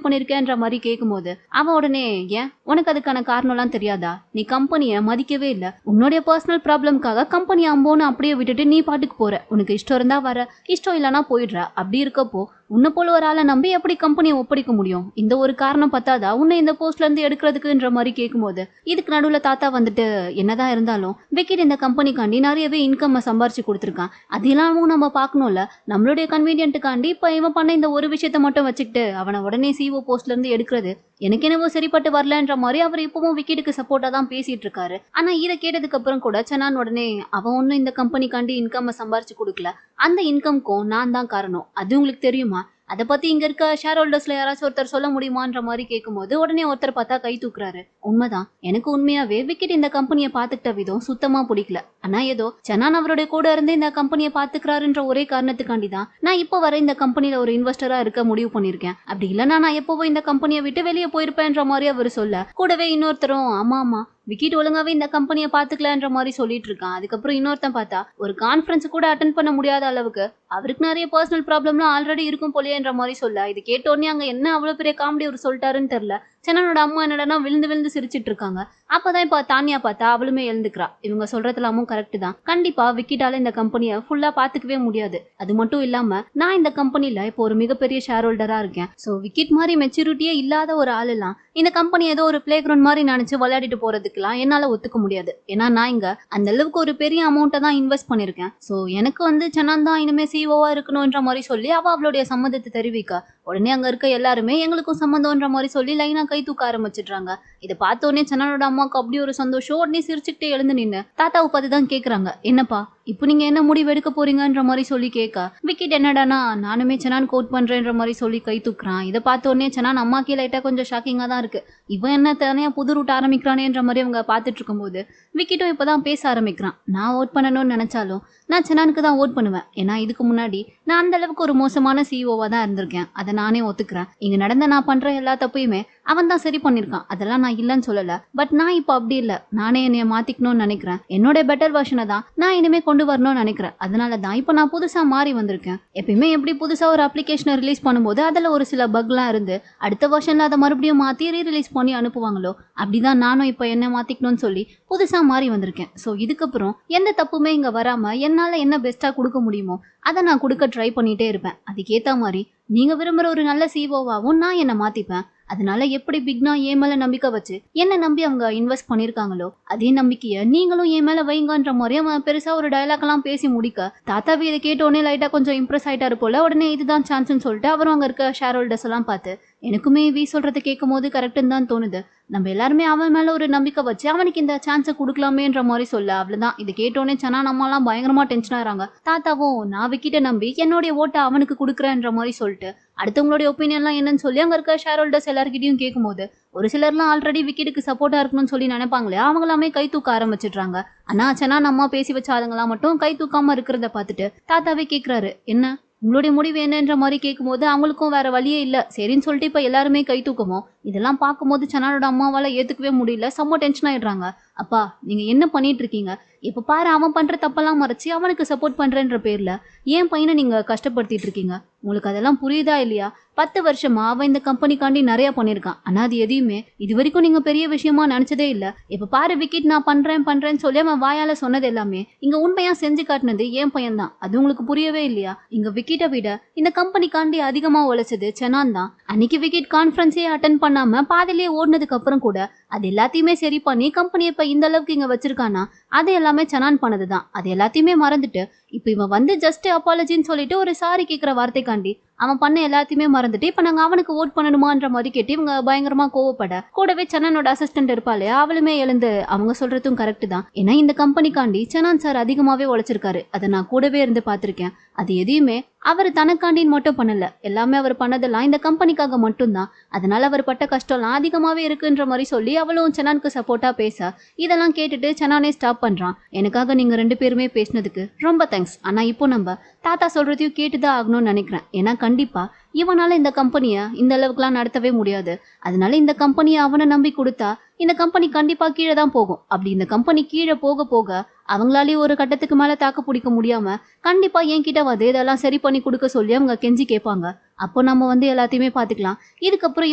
பண்ணிருக்கேன்ற மாதிரி கேட்கும்போது அவன் உடனே, ஏன் உனக்கு அதுக்கான காரணம்லாம் தெரியாதா? நீ கம்பெனியை மதிக்கவே இல்லை, உன்னுடைய பர்சனல் ப்ராப்ளம்காக கம்பெனி அம்போன்னு அப்படியே விட்டுட்டு நீ பாட்டுக்கு போற, உனக்கு இஷ்டம் இருந்தா வர, இஷ்டம் இல்லைன்னா போயிடுற. அப்படி இருக்கப்போ உன்னை போல ஒரு ஆளை நம்பி எப்படி கம்பெனியை ஒப்படைக்க முடியும்? இந்த ஒரு காரணம் பத்தாதா உன்னை இந்த போஸ்ட்ல இருந்து எடுக்கிறதுக்குன்ற மாதிரி கேட்கும்போது இதுக்கு நடுவுல தாத்தா வந்துட்டு, என்னதான் இருந்தாலும் விக்கிட் இந்த கம்பெனிக்காண்டி நிறையவே இன்கம் சம்பாரிச்சு கொடுத்துருக்கான், அதெல்லாம் நம்ம பார்க்கணும்ல. நம்மளுடைய கன்வீனியன்ட்டுக்காண்டி இப்ப இவன் பண்ண இந்த ஒரு விஷயத்த மட்டும் வச்சுக்கிட்டு அவனை உடனே சிஓ போஸ்ட்ல இருந்து எடுக்கிறது எனக்கு என்னவோ சரிப்பட்டு வரலன்ற மாதிரி அவர் இப்பவும் விக்கிட்டுக்கு சப்போர்ட்டா தான் பேசிட்டு இருக்காரு. ஆனா இதை கேட்டதுக்கு அப்புறம் கூட சனான் உடனே, அவன் ஒன்னும் இந்த கம்பெனிக்காண்டி இன்கம் சம்பாரிச்சு கொடுக்கல, அந்த இன்கம்க்கும் நான் தான் காரணம், அது உங்களுக்கு தெரியுமா? அதை பத்தி இங்க இருக்க ஷேர் ஹோல்டர்ஸ்ல யாராச்சும் ஒருத்தர் சொல்ல முடியுமான்ற மாதிரி கேட்கும்போது உடனே ஒருத்தர் பார்த்தா கை தூக்குறாரு. உண்மைதான், எனக்கு உண்மையாவே விக்கிட் இந்த கம்பெனியை பாத்துக்கிட்ட விதம் சுத்தமா பிடிக்கல. ஆனா ஏதோ சனான் அவருடைய கூட இருந்து இந்த கம்பெனியை பாத்துக்கிறாருன்ற ஒரே காரணத்துக்காண்டி தான் நான் இப்போ வர இந்த கம்பெனில ஒரு இன்வெஸ்டரா இருக்க முடிவு பண்ணிருக்கேன். அப்படி இல்லைன்னா நான் எப்பவும் இந்த கம்பெனியை விட்டு வெளியே போயிருப்பேன்ற மாதிரி அவர் சொல்ல, கூடவே இன்னொருத்தரும் ஆமா விக்கிட் ஒழுங்காவே இந்த கம்பெனியை பாத்துக்கலன்ற மாதிரி சொல்லிட்டு இருக்கான். அதுக்கப்புறம் இன்னொருத்தன் பார்த்தா ஒரு கான்ஃபரன்ஸ் கூட அட்டன் பண்ண முடியாத அளவுக்கு அவருக்கு நிறைய பர்சனல் ப்ராப்ளம்லாம் ஆல்ரெடி இருக்கும் போலேன்ற மாதிரி சொல்ல, இது கேட்டோடனே அங்க என்ன அவ்வளவு பெரிய காமெடி அவர் சொல்லிட்டாருன்னு தெரியல. சனானோட அம்மா என்னடா விழுந்து சிரிச்சிட்டு இருக்காங்க. அப்பதான் இப்ப தானியா பார்த்தா அவளுமே எழுந்துக்கிறா. இவங்க சொல்றதுலாமும் கரெக்ட் தான், கண்டிப்பா விக்கிட்டால இந்த கம்பெனியை ஃபுல்லா பாத்துக்கவே முடியாது. அது மட்டும் இல்லாம நான் இந்த கம்பெனில இப்போ ஒரு மிகப்பெரிய ஷேர் ஹோல்டரா இருக்கேன். சோ விக்கிட் மாதிரி மெச்சூரிட்டியே இல்லாத ஒரு ஆள் எல்லாம் இந்த கம்பெனி ஏதோ ஒரு பிளே கிரவுண்ட் மாதிரி நினைச்சு விளையாடிட்டு போறதுக்குலாம் என்னால ஒத்துக்க முடியாது. ஏன்னா நான் இங்க அந்த அளவுக்கு ஒரு பெரிய அமௌண்ட்டை தான் இன்வெஸ்ட் பண்ணிருக்கேன். சோ எனக்கு சனான் தான் இனிமே சிஓவா இருக்கணும்ன்ற மாதிரி சொல்லி அவளுடைய சம்மதத்தை தெரிவிக்க உடனே அங்க இருக்க எல்லாருமே எங்களுக்கும் சம்மந்தம்ன்ற மாதிரி சொல்லி லைனா கை தூக்க ஆரம்பிச்சிடுறாங்க. இதை பார்த்தோடனே சனானோட அம்மாவுக்கு அப்படி ஒரு சந்தோஷம். உடனே சிரிச்சுக்கிட்டே எழுந்து நின்று தாத்தாவை பார்த்து தான் கேக்குறாங்க, என்னப்பா இப்போ நீங்க என்ன முடிவு எடுக்க போறீங்கன்ற மாதிரி சொல்லி கேட்க விக்கிட் என்னடானா நானுமே சனான் கோட் பண்றேன்ற மாதிரி சொல்லி கை தூக்குறான். இதை பார்த்தோடனே சனான் அம்மாக்கே லைட்டா கொஞ்சம் ஷாக்கிங்கா தான் இருக்கு. இவன் என்ன தனியா புது ரூட் ஆரம்பிக்கிறானேன்ற மாதிரி அவங்க பார்த்துட்டு இருக்கும்போது விக்கிட்டும் இப்பதான் பேச ஆரம்பிக்கிறான். நான் ஓட் பண்ணணும்னு நினைச்சாலும் நான் சனானுக்கு தான் ஓட் பண்ணுவேன். ஏன்னா இதுக்கு முன்னாடி நான் அந்த அளவுக்கு ஒரு மோசமான சிஇஓவா தான் இருந்திருக்கேன், அதை நானே ஒத்துக்கிறேன். இங்க நடந்த நான் பண்ற எல்லா தப்பையுமே அவன் தான் சரி பண்ணிருக்கான், அதெல்லாம் நான் இல்லைன்னு சொல்லல. பட் நான் இப்போ அப்படி இல்லை, நானே என்னைய மாத்திக்கணும்னு நினைக்கிறேன். என்னோட பெட்டர் வெர்ஷனை தான் நான் இனிமே கொண்டு வரணும்னு நினைக்கிறேன். அதனால தான் இப்போ நான் புதுசா மாறி வந்திருக்கேன். எப்பயுமே எப்படி புதுசா ஒரு அப்ளிகேஷனை ரிலீஸ் பண்ணும்போது அதுல ஒரு சில பக்லாம் இருந்து அடுத்த வெர்ஷன்ல அதை மறுபடியும் மாத்தி ரீரிலீஸ் பண்ணி அனுப்புவாங்களோ, அப்படிதான் நானும் இப்போ என்ன மாத்திக்கணும்னு சொல்லி புதுசா மாறி வந்திருக்கேன். ஸோ இதுக்கப்புறம் எந்த தப்புமே இங்க வராம என்னால என்ன பெஸ்டா கொடுக்க முடியுமோ அதை நான் கொடுக்க ட்ரை பண்ணிட்டே இருப்பேன். அதுக்கேத்த மாதிரி நீங்க விரும்புற ஒரு நல்ல சிஓவாவும் நான் என்ன மாத்திப்பேன். அதனால எப்படி பிக்னா என் மேல நம்பிக்கை வச்சு என்ன நம்பி அவங்க இன்வெஸ்ட் பண்ணிருக்காங்களோ அதே நம்பிக்கைய நீங்களும் என் மேல வைங்கன்ற மாதிரி அவன் பெருசா ஒரு டயலாக் எல்லாம் பேசி முடிக்க தாத்தாவி இதை கேட்டோடனே லைட்டா கொஞ்சம் இம்ப்ரெஸ் ஆயிட்டாரு போல. உடனே இதுதான் சான்ஸ்ன்னு சொல்லிட்டு அவரும் அங்க இருக்க ஷேர் ஹோல்டர்ஸ் எல்லாம் பார்த்து, எனக்குமே வி சொல்றதை கேட்கும் போது கரெக்டுன்னு தான் தோணுது, நம்ம எல்லாருமே அவன் மேல ஒரு நம்பிக்கை வச்சு அவனுக்கு இந்த சான்ஸை கொடுக்கலாமேன்ற மாதிரி சொல்ல. அவ்வளவுதான். இது கேட்டோடனே சனான் அம்மாலாம் பயங்கரமா டென்ஷன் ஆகிறாங்க. தாத்தாவும் நான் விக்கிட்ட நம்பி என்னுடைய ஓட்டை அவனுக்கு கொடுக்குறேன்ற மாதிரி சொல்லிட்டு அடுத்தவங்களுடைய ஒப்பீனியன்லாம் என்னன்னு சொல்லி அங்க இருக்க ஷேர் ஹோல்டர்ஸ் எல்லாருக்கிட்டையும் கேட்கும்போது ஒரு சிலர்லாம் ஆல்ரெடி விக்கிட்டுக்கு சப்போர்ட்டா இருக்கணும்னு சொல்லி நினைப்பாங்களே, அவங்களாமே கை தூக்க ஆரம்பிச்சிடுறாங்க. ஆனா சனான் அம்மா பேசி வச்ச ஆளுங்களாம் மட்டும் கை தூக்காம இருக்கிறத பார்த்துட்டு தாத்தாவே கேட்கிறாரு, என்ன உங்களுடைய முடிவு என்னன்ற மாதிரி கேட்கும்போது அவங்களுக்கும் வேற வழியே இல்லை. சரின்னு சொல்லிட்டு இப்ப எல்லாருமே கை தூக்கமோ இதெல்லாம் பார்க்கும்போது சனானோட அம்மாவால ஏத்துக்கவே முடியல. செம்ம டென்ஷன் ஆயிடுறாங்க. அப்பா நீங்க என்ன பண்ணிட்டு இருக்கீங்க? இப்ப பாரு அவன் பண்ற தப்பெல்லாம் மறைச்சு அவனுக்கு சப்போர்ட் பண்றேன்ற பேர்ல ஏன் பையனை நீங்க கஷ்டப்படுத்திட்டு இருக்கீங்க? உங்களுக்கு அதெல்லாம் புரியுதா இல்லையா? 10 வருஷமா அவன் இந்த கம்பெனிக்காண்டி நிறைய பண்ணிருக்கான். ஆனா அது எதையுமே இது வரைக்கும் நீங்க பெரிய விஷயமா நினைச்சதே இல்ல. இப்ப பாரு விக்கிட் நான் பண்றேன்னு சொல்லி அவன் வாயால சொன்னது எல்லாமே இங்க உண்மையா செஞ்சு காட்டினது என் பையன் தான். அது உங்களுக்கு புரியவே இல்லையா? இங்க விக்கிட்டை விட இந்த கம்பெனிக்காண்டி அதிகமா உழைச்சது சனான் தான். அன்னைக்கு விக்கிட் கான்ஃபரன்ஸே அட்டன் பண்ணாம பாதிலேயே ஓடினதுக்கு அப்புறம் கூட அது எல்லாத்தையுமே சரி பண்ணி கம்பெனி இப்ப இந்த அளவுக்கு இங்க வச்சிருக்கானா அது எல்லாமே சனான் பண்ணதுதான். அது எல்லாத்தையுமே மறந்துட்டு இப்ப இவன் வந்து ஜஸ்ட் அப்பாலஜின்னு சொல்லிட்டு ஒரு சாரி கேட்கிற வார்த்தைக்காண்டி அவன் பண்ண எல்லாத்தையுமே மறந்துட்டு இப்ப நாங்க அவனுக்கு ஓட் பண்ணணுமான்ற மாதிரி கேட்டு இவங்க பயங்கரமா கோவப்பட கூடவே சனானோட அசிஸ்டன்ட் இருப்பாளே அவளுமே எழுந்து அவங்க சொல்றதும் கரெக்ட் தான். ஏன்னா இந்த கம்பெனிக்காண்டி சனான் சார் அதிகமாவே உழைச்சிருக்காரு. அதை நான் கூடவே இருந்து பாத்திருக்கேன். அது எதையுமே அவர் தனக்காண்டின்னு மட்டும் பண்ணல. எல்லாமே அவர் பண்ணதெல்லாம் இந்த கம்பெனிக்காக மட்டும்தான். அதனால அவர் பட்ட கஷ்டம்லாம் அதிகமாவே இருக்குன்ற மாதிரி சொல்லி அவளும் சனானுக்கு சப்போர்ட்டா பேச இதெல்லாம் கேட்டுட்டு சனானே ஸ்டாப் பண்றான். எனக்காக நீங்க 2 பேருமே பேசினதுக்கு ரொம்ப தேங்க்ஸ். ஆனா இப்போ நம்ம தாத்தா சொல்றதையும் கேட்டுதான் ஆகணும்னு நினைக்கிறேன். ஏன்னா கண்டிப்பா இவனால இந்த கம்பெனியை இந்த அளவுக்குலாம் நடத்தவே முடியாது. அதனால இந்த கம்பெனியை அவனை நம்பி கொடுத்தா இந்த கம்பெனி கண்டிப்பா கீழே தான் போகும். அப்படி இந்த கம்பெனி கீழே போக போக அவங்களாலேயும் ஒரு கட்டத்துக்கு மேல தாக்கு பிடிக்க முடியாம கண்டிப்பா என்கிட்ட வந்து இதெல்லாம் சரி பண்ணி கொடுக்க சொல்லி அவங்க கெஞ்சி கேட்பாங்க. அப்போ நம்ம வந்து எல்லாத்தையுமே பாத்துக்கலாம். இதுக்கப்புறம்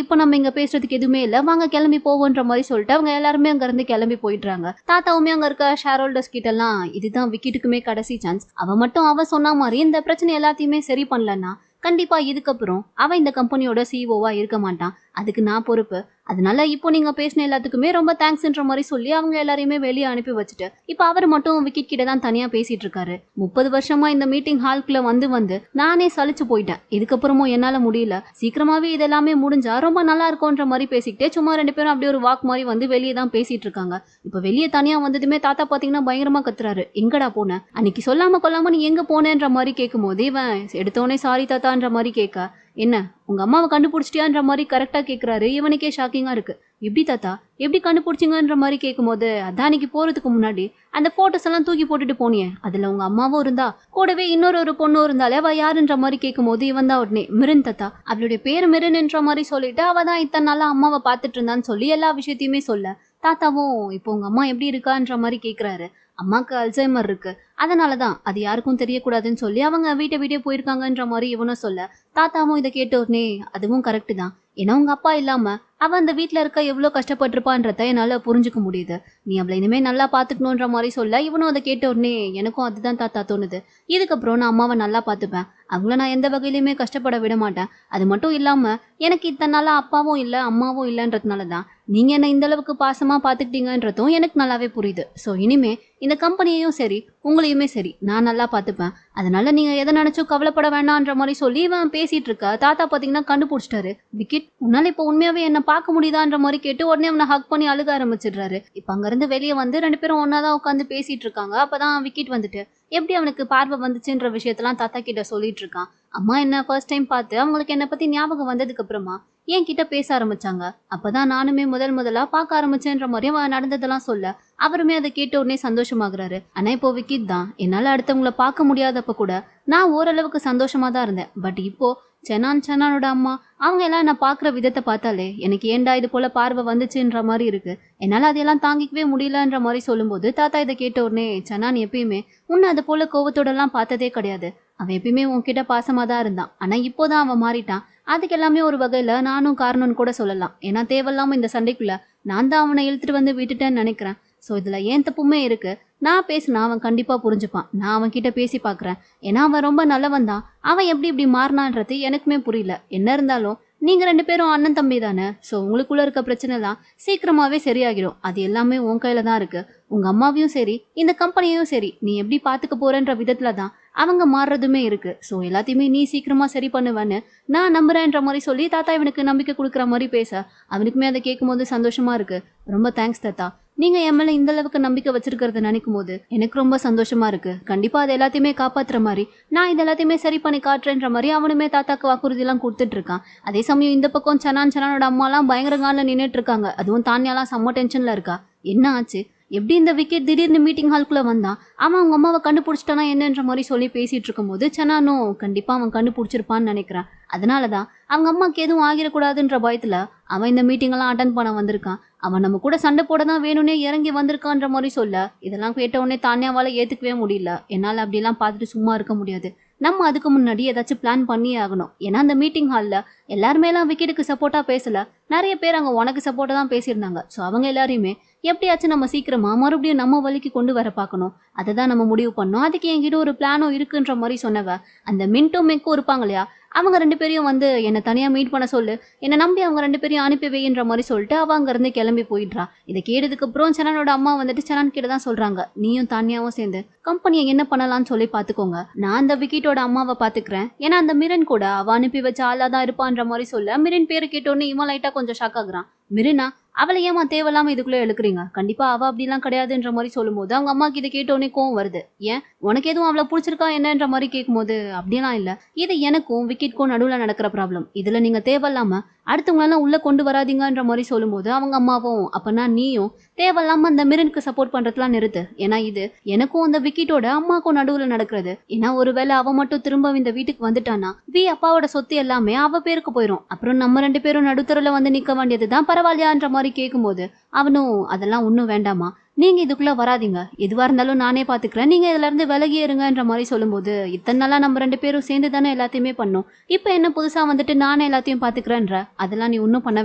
இப்போ நம்ம இங்க பேசுறதுக்கு எதுவுமே இல்லை, வாங்க கிளம்பி போவோன்ற மாதிரி சொல்லிட்டு அவங்க எல்லாருமே அங்க இருந்து கிளம்பி போயிடுறாங்க. தாத்தாவுமே அங்க இருக்க ஷேர் ஹோல்டர்ஸ் கிட்ட எல்லாம் இதுதான் விக்கிட்டுக்குமே கடைசி சான்ஸ். அவ மட்டும் அவ சொன்ன மாதிரி இந்த பிரச்சனை எல்லாத்தையுமே சரி பண்ணலன்னா கண்டிப்பா இதுக்கப்புறம் அவன் இந்த கம்பெனியோட சிஇஓவா இருக்க மாட்டான். அதுக்கு நான் பொறுப்பு. அதனால இப்போ நீங்க பேசின எல்லாத்துக்குமே ரொம்ப தேங்க்ஸ்ன்ற மாதிரி சொல்லி அவங்க எல்லாரையுமே வெளியே அனுப்பி வச்சுட்டு இப்ப அவர் மட்டும் விக்கிட் கிட்ட தான் தனியா பேசிட்டு இருக்காரு. 30 வருஷமா இந்த மீட்டிங் ஹால்குள்ள வந்து நானே சலிச்சு போயிட்டேன். இதுக்கப்புறமும் என்னால முடியல. சீக்கிரமாவே இதெல்லாமே முடிஞ்சா ரொம்ப நல்லா இருக்கும்ன்ற மாதிரி பேசிக்கிட்டே சும்மா 2 பேரும் அப்படியே ஒரு வாக் மாதிரி வந்து வெளியே தான் பேசிட்டு இருக்காங்க. இப்ப வெளியே தனியா வந்ததுமே தாத்தா பாத்தீங்கன்னா பயங்கரமா கத்துறாரு. எங்கடா போன? அன்னைக்கு சொல்லாம கொல்லாம நீ எங்க போனேன்ற மாதிரி கேட்கும் போது இவன் எடுத்தோடனே சாரி தாத்தான்ற மாதிரி கேட்க, என்ன உங்க அம்மாவை கண்டுபிடிச்சிட்டியான்ற மாதிரி கரெக்டா கேக்குறாரு. இவனுக்கே ஷாக்கிங்கா இருக்கு. எப்படி தாத்தா எப்படி கண்டுபிடிச்சிங்கன்ற மாதிரி கேட்கும் போது, அதான் அன்னைக்கு போறதுக்கு முன்னாடி அந்த போட்டோஸ் எல்லாம் தூக்கி போட்டுட்டு போனியே அதுல உங்க அம்மாவும் இருந்தா கூடவே இன்னொரு பொண்ணும் இருந்தாலே அவ யாருன்ற மாதிரி கேட்கும் போது இவன் தான் உடனே மிருன் தாத்தா, அவளுடைய பேரு மிருன்ன்ற மாதிரி சொல்லிட்டு அவ தான் இத்தனை நாளா அம்மாவை பாத்துட்டு இருந்தான்னு சொல்லி எல்லா விஷயத்தையுமே சொல்ல தாத்தாவும் இப்போ உங்க அம்மா எப்படி இருக்கான்ற மாதிரி கேக்குறாரு. அம்மாக்கு அல்சைமர் இருக்கு, அதனாலதான் அது யாருக்கும் தெரியக்கூடாதுன்னு சொல்லி அவங்க வீட்டை போயிருக்காங்கன்ற மாதிரி இவனும் சொல்ல தாத்தாவும் இதை கேட்ட உடனே அதுவும் கரெக்ட் தான். ஏன்னா உங்க அப்பா இல்லாம அவ அந்த வீட்டுல இருக்க எவ்வளவு கஷ்டப்பட்டிருப்பான்றத என்னால புரிஞ்சுக்க முடியுது. நீ அவளை இனிமே நல்லா பாத்துக்கணும்ன்ற மாதிரி சொல்ல இவனும் அதை கேட்ட உடனே எனக்கும் அதுதான் தாத்தா தோணுது. இதுக்கப்புறம் நான் அம்மாவை நல்லா பாத்துப்பேன். அவங்கள நான் எந்த வகையிலுமே கஷ்டப்பட விட மாட்டேன். அது மட்டும் இல்லாம எனக்கு இத்தனை நாளா அப்பாவும் இல்ல அம்மாவும் இல்லைன்றதுனாலதான் நீங்க என்ன இந்த அளவுக்கு பாசமா பாத்துக்கிட்டீங்கன்றதும் எனக்கு நல்லாவே புரியுது. சோ இனிமே இந்த கம்பெனியையும் சரி உங்களையுமே சரி நான் நல்லா பாத்துப்பேன். அதனால நீங்க எதை நினைச்சும் கவலைப்பட வேண்டாம்ன்ற மாதிரி சொல்லி இவன் பேசிட்டு இருக்க தாத்தா பாத்தீங்கன்னா கண்டுபிடிச்சிட்டாரு. விக்கிட் உன்னால இப்ப உண்மையாவே என்ன பார்க்க முடியுதான்ற மாதிரி கேட்டு உடனே அவனை ஹக் பண்ணி அழுக ஆரம்பிச்சிடுறாரு. இப்ப அங்க இருந்து வெளியே வந்து 2 பேரும் ஒன்னாதான் உட்காந்து பேசிட்டு இருக்காங்க. அப்பதான் விக்கிட் வந்துட்டு எப்படி அவனுக்கு பார்வை வந்துச்சுன்ற விஷயத்தெல்லாம் தாத்தா கிட்ட சொல்லிட்டு இருக்கான். அம்மா என்ன ஃபர்ஸ்ட் டைம் பார்த்து அவங்களுக்கு என்ன பத்தி ஞாபகம் வந்ததுக்கு அப்புறமா என் கிட்ட பேச ஆரம்பிச்சாங்க. அப்பதான் நானுமே முதலா பார்க்க ஆரம்பிச்சேன்ற மாதிரி அவன் நடந்ததெல்லாம் சொல்ல அவருமே அதை கேட்ட உடனே சந்தோஷமாகறாரு. ஆனா இப்போ விக்கிட் தான் என்னால அடுத்தவங்கள பார்க்க முடியாதப்ப கூட நான் ஓரளவுக்கு சந்தோஷமா தான் இருந்தேன். பட் இப்போ சனானோட அம்மா அவங்க எல்லாம் என்ன பாக்குற விதத்தை பார்த்தாலே எனக்கு ஏண்டா இது போல பார்வை வந்துச்சுன்ற மாதிரி இருக்கு. என்னால அதையெல்லாம் தாங்கிக்கவே முடியலன்ற மாதிரி சொல்லும்போது தாத்தா இதை கேட்ட உடனே சனான் எப்பயுமே உன்னை அது போல கோவத்தோட எல்லாம் பார்த்ததே கிடையாது. அவன் எப்பயுமே உன்கிட்ட பாசமா தான் இருந்தான். ஆனா இப்போதான் அவன் மாறிட்டான். அதுக்கு எல்லாமே ஒரு வகையில நானும் காரணம்னு கூட சொல்லலாம். ஏன்னா தேவையில்லாம இந்த சண்டைக்குள்ள நான் தான் அவனை இழுத்துட்டு வந்து விட்டுட்டேன்னு நினைக்கிறேன். ஸோ இதுல ஏன் தப்புமே இருக்கு. நான் பேசினா அவன் கண்டிப்பா புரிஞ்சுப்பான். நான் அவன் கிட்ட பேசி பாக்குறேன். ஏன்னா அவன் ரொம்ப நல்லவன் தான். அவன் எப்படி மாறினான்றது எனக்குமே புரியல. என்ன இருந்தாலும் நீங்க 2 பேரும் அண்ணன் தம்பி தானே. ஸோ உங்களுக்குள்ள இருக்க பிரச்சனை தான் சீக்கிரமாவே சரியாகிடும். அது எல்லாமே உன் கையில தான் இருக்கு. உங்க அம்மாவையும் சரி இந்த கம்பெனியையும் சரி நீ எப்படி பாத்துக்க போறன்ற விதத்துல தான் அவங்க மாறுறதுமே இருக்கு. ஸோ எல்லாத்தையுமே நீ சீக்கிரமா சரி பண்ணுவேன்னு நான் நம்புறேன்ற மாதிரி சொல்லி தாத்தா இவனுக்கு நம்பிக்கை கொடுக்குற மாதிரி பேச அவனுக்குமே அதை கேட்கும் போது சந்தோஷமா இருக்கு. ரொம்ப தேங்க்ஸ் தாத்தா, நீங்க என் மேல இந்த அளவுக்கு நம்பிக்கை வச்சிருக்கிறத நினைக்கும் போது எனக்கு ரொம்ப சந்தோஷமா இருக்கு. கண்டிப்பா அது எல்லாத்தையுமே காப்பாத்துற மாதிரி நான் இது எல்லாத்தையுமே சரி பண்ணி காட்டுறேன்ற மாதிரி அவனுமே தாத்தாக்கு வாக்குறுதி எல்லாம் கொடுத்துட்டு இருக்கான். அதே சமயம் இந்த பக்கம் சனானோட அம்மா எல்லாம் பயங்கர காலில் நின்றுட்டு இருக்காங்க. அதுவும் தானியாலாம் செம்ம டென்ஷன்ல இருக்கா. என்ன ஆச்சு, எப்படி இந்த விக்கெட் திடீர்னு மீட்டிங் ஹால்குள்ள வந்தான், அவன் அவங்க அம்மாவை கண்டுபிடிச்சிட்டானா என்னன்ற மாதிரி சொல்லி பேசிட்டு இருக்கும் போது சனானும் கண்டிப்பா அவன் கண்டுபிடிச்சிருப்பான்னு நினைக்கிறான். அதனாலதான் அவங்க அம்மாக்கு எதுவும் ஆகிடக்கூடாதுன்ற பயத்துல அவன் இந்த மீட்டிங் எல்லாம் அட்டன் பண்ண வந்திருக்கான். அவன் நம்ம கூட சண்டை போட தான் வேணும்னே இறங்கி வந்திருக்கான்ற மாதிரி சொல்ல இதெல்லாம் கேட்ட உடனே தானியாவால ஏத்துக்கவே முடியல. என்னால அப்படிலாம் பார்த்துட்டு சும்மா இருக்க முடியாது. நம்ம அதுக்கு முன்னாடி ஏதாச்சும் பிளான் பண்ணியே ஆகணும். ஏன்னா அந்த மீட்டிங் ஹால்ல எல்லாருமே எல்லாம் விக்கெட்டுக்கு சப்போர்ட்டா பேசல. நிறைய பேர் அங்க உனக்கு சப்போர்ட்டா தான் பேசியிருந்தாங்க. ஸோ அவங்க எல்லாரையுமே எப்படியாச்சும் நம்ம சீக்கிரமா மறுபடியும் நம்ம வழிக்கு கொண்டு வர பார்க்கணும். அதை தான் நம்ம முடிவு பண்ணோம். அதுக்கு என்கிட்ட ஒரு பிளானும் இருக்குன்ற மாதிரி சொன்னவ அந்த மின்ட்டும் மெக்கும் இருப்பாங்க இல்லையா, அவங்க 2 பேரையும் வந்து என்ன தனியா மீட் பண்ண சொல்லு, என்ன நம்பி அவங்க 2 பேரையும் அனுப்பி வைன்ற மாதிரி சொல்லிட்டு அவ அங்க இருந்து கிளம்பி போயிடுறா. இதை கேட்டதுக்கு அப்புறம் சனனோட அம்மா வந்துட்டு சனன் கிட்ட தான் சொல்றாங்க, நீயும் தானியாவும் சேர்ந்து கம்பெனியை என்ன பண்ணலாம்னு சொல்லி பாத்துக்கோங்க, நான் அந்த விக்கிட்டோட அம்மாவை பாத்துக்கிறேன், ஏன்னா அந்த மிரன் கூட அவ அனுப்பி வச்ச ஆளா தான் இருப்பான்ற மாதிரி சொல்ல மிரன் பேரு கேட்டோன்னு இவன் லைட்டா கொஞ்சம் ஷாக் ஆகுறான். மிரனா, அவளை ஏமா தேவையில்லாம இதுக்குள்ள எழுக்குறீங்க, கண்டிப்பா அவ அப்படிலாம் கிடையாதுன்ற மாதிரி சொல்லும்போது அவங்க அம்மாக்கு இதை கேட்டோன்னே கோவம் வருது. ஏன் உனக்கு எதுவும் அவளை பிடிச்சிருக்கா என்னன்ற மாதிரி கேட்கும்போது அப்படிலாம் இல்ல, இது எனக்கும் விக்கெட்க்கும் நடுவுல நடக்கிற ப்ராப்ளம், இதுல நீங்க தேவையில்லாம அடுத்தவங்களெல்லாம் உள்ள கொண்டு வராதீங்கன்ற மாதிரி சொல்லும்போது அவங்க அம்மாவும் அப்பனா நீயும் தேவையில்லாம அந்த மிரனுக்கு சப்போர்ட் பண்றதுலாம் நிறுத்து, ஏன்னா இது எனக்கும் அந்த விக்கெட்டோட அம்மாக்கும் நடுவுல நடக்கிறது, ஏன்னா ஒருவேளை அவ மட்டும் திரும்ப இந்த வீட்டுக்கு வந்துட்டானா அப்பாவோட சொத்து எல்லாமே அவ பேருக்கு போயிடும், அப்புறம் நம்ம 2 பேரும் நடுத்தருல வந்து நிக்க வேண்டியதுதான் பரவாயில்லையான்ற மாதிரி கேட்கும்போது அவனும் அதெல்லாம் ஒன்றும் வேண்டாமா, நீங்க இதுக்குள்ள வராதிங்க, எதுவா இருந்தாலும் நானே பாத்துக்கிறேன், நீங்க இதுல இருந்து விலகி இருங்கன்ற மாதிரி சொல்லும்போது இத்தனை நாளா நம்ம 2 பேரும் சேர்ந்து தானே எல்லாத்தையுமே பண்ணோம், இப்ப என்ன புதுசா வந்துட்டு நானே எல்லாத்தையும் பாத்துக்கிறேன்ற, அதெல்லாம் நீ ஒன்றும் பண்ண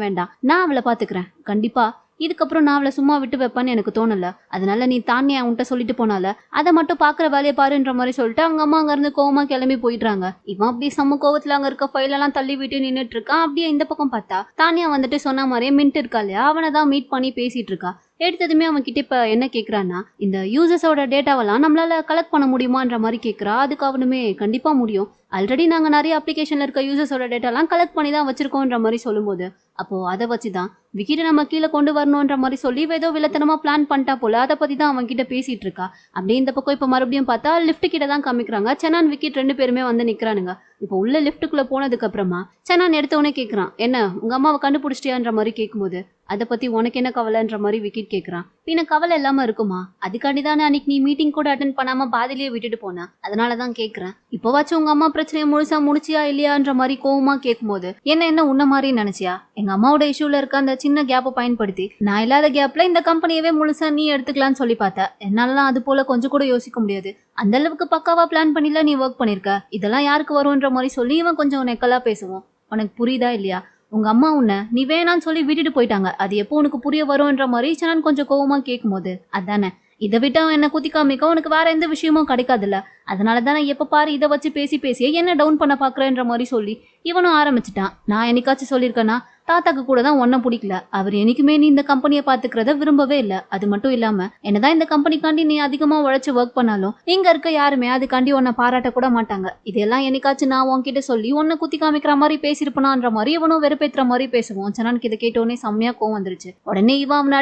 வேண்டாம், நான் அவளை பாத்துக்கிறேன், கண்டிப்பா இதுக்கப்புறம் நான் அவளை சும்மா விட்டு வைப்பான்னு எனக்கு தோணல, அதனால நீ தானே அவன்கிட்ட சொல்லிட்டு போனால அதை மட்டும் பாக்குற வேலையை பாருன்ற மாதிரி சொல்லிட்டு அவங்க அம்மா அங்க இருந்து கோவமா கிளம்பி போயிடுறாங்க. இவன் அப்படியே செம்ம கோவத்துல அங்க இருக்க ஃபைல் எல்லாம் தள்ளி விட்டு நின்னுட்டு இருக்கான். அப்படியே இந்த பக்கம் பார்த்தா தானியா வந்துட்டு சொன்ன மாதிரியே மின்ட் இருக்கா இல்லையா, அவனை தான் மீட் பண்ணி பேசிட்டு இருக்கா. எடுத்ததுமே அவன் கிட்ட இப்ப என்ன கேக்குறான்னா, இந்த யூசர்ஸோட டேட்டாவெல்லாம் நம்மளால கலெக்ட் பண்ண முடியுமான்ற மாதிரி கேட்கறா. அதுக்கு அவனுமே கண்டிப்பா முடியும், ஆல்ரெடி நாங்க நிறைய அப்ளிகேஷன்ல இருக்க யூசர்ஸோட டேட்டாலாம் கலெக்ட் பண்ணி தான் வச்சிருக்கோன்ற மாதிரி சொல்லும்போது அப்போ அதை வச்சுதான் விக்கிட்ட நம்ம கீழே கொண்டு வரணுன்ற மாதிரி சொல்லி ஏதோ வில்லத்தனமா பிளான் பண்ணிட்டா போல, அதை பத்தி தான் அவன் கிட்ட பேசிட்டு இருக்கா. அப்படியே இந்த பக்கம் இப்ப மறுபடியும் பார்த்தா லிஃப்ட் கிட்ட தான் காமிக்கிறாங்க. சனான் விக்கிட் 2 பேருமே வந்து நிக்கிறானுங்க. இப்போ உள்ள லிஃப்ட்டுக்குள்ள போனதுக்கு அப்புறமா சனான் எடுத்தவனே கேட்கறான், என்ன உங்க அம்மாவை கண்டுபிடிச்சிட்டியான்ற மாதிரி கேட்கும்போது அதை பத்தி உனக்கு என்ன கவலைன்ற மாதிரி விக்கிட் கேட்கறான். பின்ன கவலை இல்லாம இருக்குமா, அதுக்காண்டி தானே அன்னைக்கு நீ மீட்டிங் கூட அட்டென்ட் பண்ணாம பாதிலேயே விட்டுட்டு போன, அதனாலதான் கேட்கறேன், இப்போவாச்சும் உங்க அம்மா பிரச்சனையை முழுசா முடிச்சியா இல்லையான்ற மாதிரி கோவமா கேட்கும்போது என்ன உன்ன மாதிரி நினைச்சியா, எங்க அம்மாவோட இஷ்யூல இருக்க அந்த சின்ன கேப்பை பயன்படுத்தி நான் இல்லாத கேப்ல இந்த கம்பெனியவே முழுசா நீ எடுத்துக்கலாம்னு சொல்லி பார்த்த, என்னாலலாம் அது போல கொஞ்சம் கூட யோசிக்க முடியாது, அந்த அளவுக்கு பக்காவா பிளான் பண்ணில நீ ஒர்க் பண்ணிருக்க, இதெல்லாம் யாருக்கு வரும்ன்ற மாதிரி சொல்லி இவன் கொஞ்சம் நெக்கலா பேசுவோம். உனக்கு புரியுதா இல்லையா, உங்க அம்மா உன்னை நீ வேணான்னு சொல்லி விட்டுட்டு போயிட்டாங்க, அது எப்போ உனக்கு புரிய வரும்ன்ற மாதிரி சனான் கொஞ்சம் கோவமா கேட்கும்போது அதானே, இதை விட்டு அவன் என்ன குத்தி காமிக்க உனக்கு வேற எந்த விஷயமும் கிடைக்காதுல்ல, அதனால தானே எப்ப பாரு இதை வச்சு பேசியே என்ன டவுன் பண்ண பாக்குறேன்ற மாதிரி சொல்லி இவனும் ஆரம்பிச்சிட்டான். நான் என்னைக்காச்சும் சொல்லியிருக்கேன்னா தாத்தாக்கு கூட தான் ஒன்னும் பிடிக்கல, அவர் என்னைக்குமே நீ இந்த கம்பெனியை பாத்துக்கிறத விரும்பவே இல்லை, அது மட்டும் இல்லாம என்னதான் இந்த கம்பெனிக்காண்டி நீ அதிகமா உழைச்சு ஒர்க் பண்ணாலும் இங்க இருக்க யாருமே அதுக்காண்டி உன்னை பாராட்ட கூட மாட்டாங்க, இதெல்லாம் என்னைக்காச்சும் நான் உன்கிட்ட சொல்லி உன்னை குத்தி காமிக்கிற மாதிரி பேசிருப்பனான்ற மாதிரி இவனும் வெறுப்பேற்ற மாதிரி பேசுவோம். சனானுக்கு இதை கேட்டோடனே செம்மையா கோவம் வந்துருச்சு. உடனே அவன்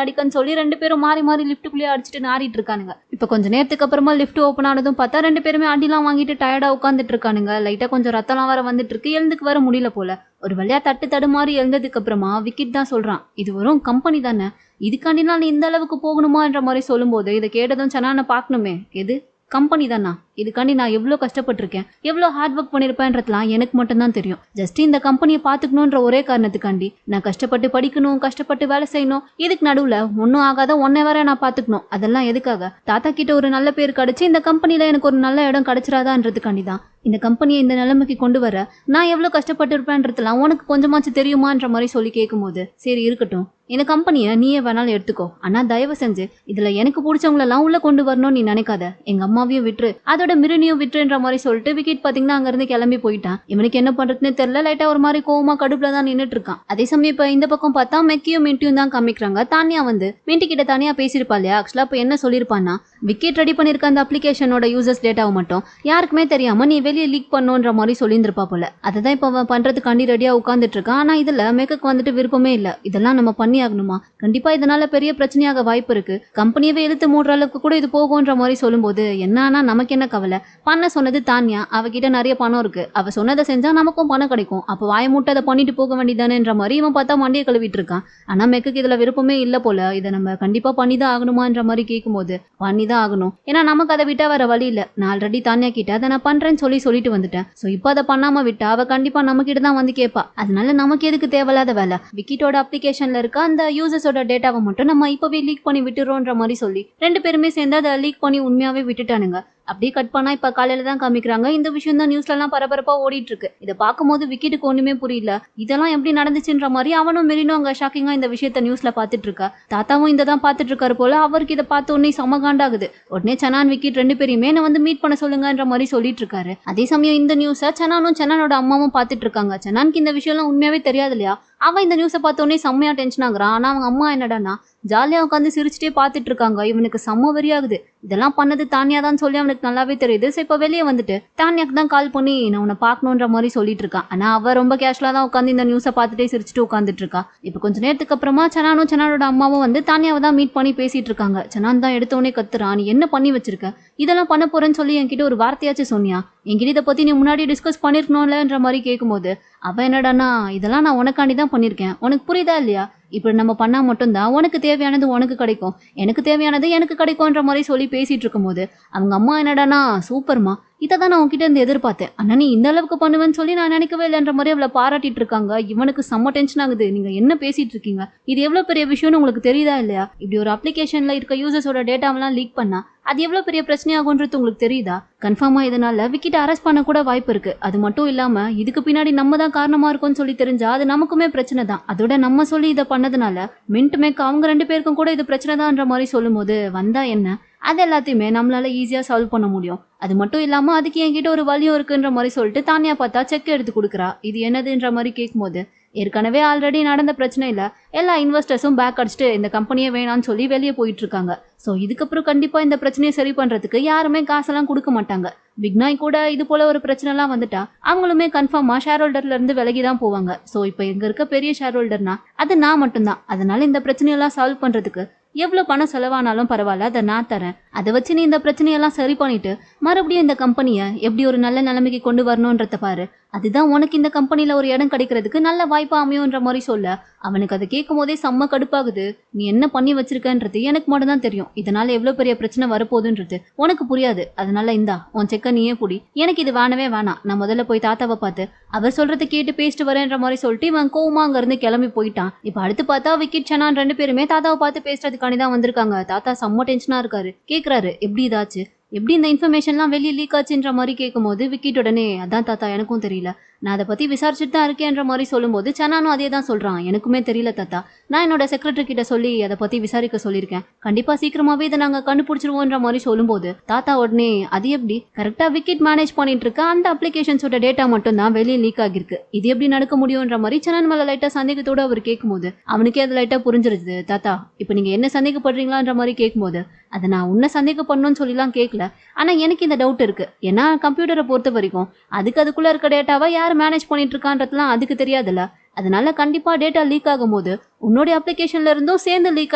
அடிக்கான்னு சொல்லி 2 பேரும் மாறி மாறி லிப்டுக்குள்ளேயே அடிச்சுட்டு நாரிட்டு இருக்கானுங்க. இப்ப கொஞ்ச நேரத்துக்கு அப்புறமா லிஃப்ட் ஓப்பன் ஆனதும் பார்த்தா 2 பேருமே அடிலாம் வாங்கிட்டு டயர்டா உட்காந்துட்டு இருக்கானுங்க. லைட்டா கொஞ்சம் ரத்தம்லாம் வர வந்துட்டு இருக்கு, எழுந்துக்கு வர முடியல போல. ஒரு வழியா தடுமாறி எழுந்ததுக்கு அப்புறமா விக்கிட் தான் சொல்றான், இது வரும் கம்பெனி தானே, இதுக்காண்டினால் நீ இந்த அளவுக்கு போகணுமான்ற மாதிரி சொல்லும்போது இதை கேட்டதும் சனான பாக்கணுமே, எது கம்பெனி தானா, இதுக்காண்டி நான் எவ்வளோ கஷ்டப்பட்டிருக்கேன், எவ்வளோ ஹார்ட் ஒர்க் பண்ணியிருப்பேன்றதுலாம் எனக்கு மட்டும்தான் தெரியும். ஜஸ்ட் இந்த கம்பெனியை பார்த்துக்கணுன்ற ஒரே காரணத்துக்காண்டி நான் கஷ்டப்பட்டு படிக்கணும், கஷ்டப்பட்டு வேலை செய்யணும், இதுக்கு நடுவில் ஒன்றும் ஆகாத ஒன்னே வர நான் பார்த்துக்கணும், அதெல்லாம் எதுக்காக, தாத்தா கிட்ட ஒரு நல்ல பேர் கிடைச்சி இந்த கம்பெனியில் எனக்கு ஒரு நல்ல இடம் கிடைச்சிடாதான்றதுக்காண்டி தான் இந்த கம்பெனியை இந்த நிலைமைக்கு கொண்டு வர நான் எவ்வளோ கஷ்டப்பட்டு இருப்பேன்றதுலாம் உனக்கு கொஞ்சமாச்சு தெரியுமான்ற மாதிரி சொல்லி கேட்கும்போது சரி இருக்கட்டும், இந்த கம்பெனியை நீயே வேணாலும் எடுத்துக்கோ, ஆனா தயவு செஞ்சு இதுல எனக்கு பிடிச்சவங்களெல்லாம் உள்ள கொண்டு வரணும்னு நீ நினைக்காத, எங்க அம்மாவையும் விட்டுரு, அதோட மிருனியும் விட்டுன்ற மாதிரி சொல்லிட்டு விக்கெட் பாத்தீங்கன்னா அங்க இருந்து கிளம்பி போயிட்டான். இவனுக்கு என்ன பண்றதுன்னு தெரியல, லைட்டா ஒரு மாதிரி கோவமா கடுப்புல தான் நின்னுட்டு இருக்கான். அதே சமயம் இப்ப இந்த பக்கம் பார்த்தா மெக்கியும் மின்ட்டியும் தான் காமிக்கிறாங்க. தானியா வந்து மின்ட்டி கிட்ட தனியா பேசியிருப்பா இல்லையா, ஆக்சுவலா இப்ப என்ன சொல்லிருப்பான்னா, விக்கெட் ரெடி பண்ணிருக்க அந்த அப்ளிகேஷனோட யூசர்ஸ் டேட்டாவை மட்டும் யாருக்குமே தெரியாம நீ வெளியே லீக் பண்ணுன்ற மாதிரி சொல்லியிருந்திருப்பா போல. அததான் இப்ப அவன் பண்றதுக்காண்டி ரெடியா உட்காந்துட்டு இருக்கான். ஆனா இதுல மேக்கக்கு வந்துட்டு விருப்பமே இல்ல, இதெல்லாம் நம்ம பண்ணி ஆகணுமா, கண்டிப்பா இதனால பெரிய பிரச்சனையாக வாய்ப்பு இருக்கு, கம்பெனியவே இழுத்து மூடுற அளவுக்கு கூட இது போகும்ன்ற மாதிரி சொல்லும்போது என்னன்னா நமக்கு என்ன கவலை, பண்ண சொன்னது தானியா, அவகிட்ட நிறைய பணம் இருக்கு, அவ சொன்னதை செஞ்சா நமக்கும் பணம் கிடைக்கும், அப்ப வாய மூட்டை அதை பண்ணிட்டு போக வேண்டியதானேன்ற மாதிரி இவன் பார்த்தா மண்டியை கழுவிட்டு இருக்கான். ஆனா மெக்குக்கு இதுல விருப்பமே இல்ல போல, இதை நம்ம கண்டிப்பா பண்ணிதான் ஆகணுமான்ற மாதிரி கேட்கும்போது பண்ணிதான் ஆகணும், ஏன்னா நமக்கு அதை விட்டா வர வழி இல்ல, நான் ஆல்ரெடி தானியா கிட்ட அதை நான் பண்றேன்னு சொல்லிட்டு வந்துட்டேன், சோ இப்போ அதை பண்ணாம விட்டா அவ கண்டிப்பா நம்ம கிட்ட தான் வந்து கேட்பா, அதனால நமக்கு எதுக்கு தேவையில்லாத வேலை, விக்கிட்டோட அப்ளிகேஷன்ல இருக்க அந்த யூசர்ஸோட டேட்டாவை மட்டும் நம்ம இப்பவே லீக் பண்ணி விட்டுறோன்ற மாதிரி சொல்லி 2 பேருமே சேர்ந்து அதை லீக் பண்ணி உண்மையாவே விட்டுட்டானுங்க. அப்படியே கட் பண்ணா இப்ப காலையில தான் காமிக்கிறாங்க. இந்த விஷயம் தான் நியூஸ்ல எல்லாம் பரபரப்பா ஓடிட்டு இருக்கு. இதை பார்க்கும்போது விக்கிட்டுக்கு ஒண்ணுமே புரியல. இதெல்லாம் எப்படி நடந்துச்சுன்ற மாதிரி அவனும் மெரினும் அங்க ஷாக்கிங்கா இந்த விஷயத்த நியூஸ்ல பாத்துட்டு இருக்கா. தாத்தாவும் இந்த தான் பாத்துட்டு இருக்காரு போல. அவருக்கு இதை பார்த்த உடனே சமகாண்டாகுது. உடனே சனான் விக்கிட் 2 பேரையுமே என்ன வந்து மீட் பண்ண சொல்லுங்கன்ற மாதிரி சொல்லிட்டு இருக்காரு. அதே சமயம் இந்த நியூஸ சனானும் சனானோட அம்மாவும் பாத்துட்டு இருக்காங்க. சனானுக்கு இந்த விஷயம் எல்லாம் உண்மையாவே தெரியாது இல்லையா. அவன் இந்த நியூஸை பார்த்த உடனே செம்மையா டென்ஷன் ஆகுறான். ஆனா அவங்க அம்மா என்னடான்னா ஜாலியா உட்காந்து சிரிச்சுட்டே பாத்துட்டு இருக்காங்க. இவனுக்கு செம்ம வெறியாகுது. இதெல்லாம் பண்ணது தானியா தான் சொல்லி அவனுக்கு நல்லாவே தெரியுது. சோ இப்ப வெளியே வந்துட்டு தானியாக்கு தான் கால் பண்ணி நான் உன்னை பாக்கணும்ன்ற மாதிரி சொல்லிட்டு இருக்கான். ஆனா அவ ரொம்ப கேஷுவலா தான் உட்காந்து இந்த நியூஸை பார்த்துட்டே சிரிச்சுட்டு உட்காந்துட்டு இருக்கா. இப்ப கொஞ்ச நேரத்துக்கு அப்புறமா சனானும் சனானோட அம்மாவும் வந்து தானியாவை தான் மீட் பண்ணி பேசிட்டு இருக்காங்க. சனான் தான் எடுத்த உடனே கத்துறான், நீ என்ன பண்ணி வச்சிருக்க, இதெல்லாம் பண்ண போறேன்னு சொல்லி என்கிட்ட ஒரு வார்த்தையாச்சும் சொன்னியா, என்கிட்ட இதை பத்தி நீ முன்னாடி டிஸ்கஸ் பண்ணிருக்கணும்லன்ற மாதிரி கேட்கும்போது அவ என்னடானா இதெல்லாம் நான் உனக்காண்டி தான் பண்ணிருக்கேன், உனக்கு புரியுதா இல்லையா, இப்படி நம்ம பண்ணா மட்டும்தான் உனக்கு தேவையானது உனக்கு கிடைக்கும், எனக்கு தேவையானது எனக்கு கிடைக்கும்ன்ற மாதிரி சொல்லி பேசிட்டு இருக்கும்போது அவங்க அம்மா என்னடானா சூப்பர்மா, இதை தான் நான் உங்ககிட்ட இருந்து எதிர்பார்த்தேன், ஆனா நீ இந்த அளவுக்கு பண்ணுவேன்னு சொல்லி நான் நினைக்கவே இல்லைன்ற மாதிரி அவளை பாராட்டிட்டு இருக்காங்க. இவனுக்கு செம்ம டென்ஷன் ஆகுது. நீங்க என்ன பேசிட்டு இருக்கீங்க, இது எவ்வளவு பெரிய விஷயம்னு உங்களுக்கு தெரியுதா இல்லையா, இப்படி ஒரு அப்ளிகேஷன்ல இருக்க யூசர்ஸோட டேட்டாவெல்லாம் லீக் பண்ணா அது எவ்வளவு பெரிய பிரச்சனையாகும்ன்றது உங்களுக்கு தெரியுதா, கன்ஃபார்மா இதனால விக்கிட்ட அரெஸ்ட் பண்ண கூட வாய்ப்பு இருக்கு. அது மட்டும் இல்லாம இதுக்கு பின்னாடி நம்ம தான் காரணமா இருக்கும்னு சொல்லி தெரிஞ்சா அது நமக்குமே பிரச்சனை தான். அதோட நம்ம சொல்லி இதை பண்ணதுனால மின்ட் மேக் அவங்க 2 பேருக்கும் கூட இது பிரச்சனை தான்ன்ற மாதிரி சொல்லும் போது வந்தா என்ன, அது எல்லாத்தையுமே நம்மளால ஈஸியா சால்வ் பண்ண முடியும். அது மட்டும் இல்லாம அதுக்கு என்கிட்ட ஒரு வழியும் இருக்குன்ற மாதிரி சொல்லிட்டு தானியா பார்த்தா செக் எடுத்து கொடுக்குறா. இது என்னதுன்ற மாதிரி கேட்கும்போது ஏற்கனவே ஆல்ரெடி நடந்த பிரச்சனையில எல்லா இன்வெஸ்டர்ஸும் பேக் அடிச்சுட்டு இந்த கம்பெனியே வேணான்னு சொல்லி வெளியே போயிட்டு இருக்காங்க. ஸோ இதுக்கப்புறம் கண்டிப்பா இந்த பிரச்சனையை சரி பண்றதுக்கு யாருமே காசெல்லாம் கொடுக்க மாட்டாங்க. பிக்னாய் கூட இது போல ஒரு பிரச்சனை எல்லாம் வந்துட்டா அவங்களுமே கன்ஃபார்மா ஷேர் ஹோல்டர்ல இருந்து விலகி தான் போவாங்க. ஸோ இப்போ எங்க இருக்க பெரிய ஷேர் ஹோல்டர்னா அது நான் மட்டும்தான். அதனால இந்த பிரச்சனையெல்லாம் சால்வ் பண்றதுக்கு எவ்வளவு பணம் செலவானாலும் பரவாயில்ல, அதை நான் தரேன். அதை வச்சு நீ இந்த பிரச்சனையெல்லாம் சரி பண்ணிட்டு மறுபடியும் இந்த கம்பெனியை எப்படி ஒரு நல்ல நிலைமைக்கு கொண்டு வரணும்ன்றத பாரு, அதுதான் உனக்கு இந்த கம்பெனில ஒரு இடம் கிடைக்கிறதுக்கு நல்ல வாய்ப்பா அமையும்ன்ற மாதிரி சொல்ல அவனுக்கு அதை கேட்கும் போதே செம்ம கடுப்பாகுது. நீ என்ன பண்ணி வச்சிருக்கன்றது எனக்கு மட்டும் தான் தெரியும், இதனால எவ்வளவு பெரிய பிரச்சனை வரப்போகுதுன்றது உனக்கு புரியாது. அதனால இந்தா உன் செக்க நீயே புடி, எனக்கு இது வேணவே வேணாம், நான் முதல்ல போய் தாத்தாவை பார்த்து அவர் சொல்றதை கேட்டு பேசிட்டு வரேன்ற மாதிரி சொல்லிட்டு இவன் கோவமா அங்க இருந்து கிளம்பி போயிட்டான். இப்ப அடுத்து பார்த்தா விக்கிட் சனான் 2 பேருமே தாத்தாவை பார்த்து பேசுறதுக்காண்டி தான் வந்திருக்காங்க. தாத்தா செம்ம டென்ஷனா இருக்காரு. கேக்குறாரு எப்படி இதாச்சு, எப்படி இந்த இன்ஃபர்மேஷன்லாம் வெளியே லீக் ஆச்சுன்ற மாதிரி கேட்கும்போது விக்கிட் உடனே அதான் தாத்தா எனக்கும் தெரியல, நான் அதை பத்தி விசாரிச்சுட்டு தான் இருக்கேன்ற மாதிரி சொல்லும்போது சனானும் அதே தான் சொல்றான், எனக்குமே தெரியல தாத்தா, நான் என்னோட செக்ரட்டரி கிட்ட சொல்லி அதை பத்தி விசாரிக்க சொல்லியிருக்கேன், கண்டிப்பா சீக்கிரமாவே இதை நாங்க கண்டுபிடிச்சிருவோன்ற மாதிரி சொல்லும்போது தாத்தா உடனே அது எப்படி, கரெக்டா விக்கிட் மேனேஜ் பண்ணிட்டு இருக்க அந்த அப்ளிகேஷன்ஸோட டேட்டா மட்டும் தான் வெளியே லீக் ஆகிருக்கு, இது எப்படி நடக்க முடியும்ன்ற மாதிரி சனான் மேல லைட்டா சந்தேகத்தோட அவர் கேட்கும்போது அவனுக்கே அது லைட்டா புரிஞ்சிருது. தாத்தா இப்ப நீங்க என்ன சந்தேகப்படுறீங்களான்ற மாதிரி கேட்கும்போது அதை நான் உன்னை சந்தேகப்படணும்னு சொல்லிலாம் கேட்கல, ஆனா எனக்கு இந்த டவுட் இருக்கு, ஏன்னா கம்ப்யூட்டரை பொறுத்த வரைக்கும் அதுக்குள்ள இருக்க டேட்டாவை யார் மேனேஜ் பண்ணிட்டு இருக்கான்றதுலாம் அதுக்கு தெரியாதுல்ல, அதனால கண்டிப்பா டேட்டா லீக் ஆகும் போது உன்னோட அப்ளிகேஷன்ல இருந்தும் சேர்ந்து லீக்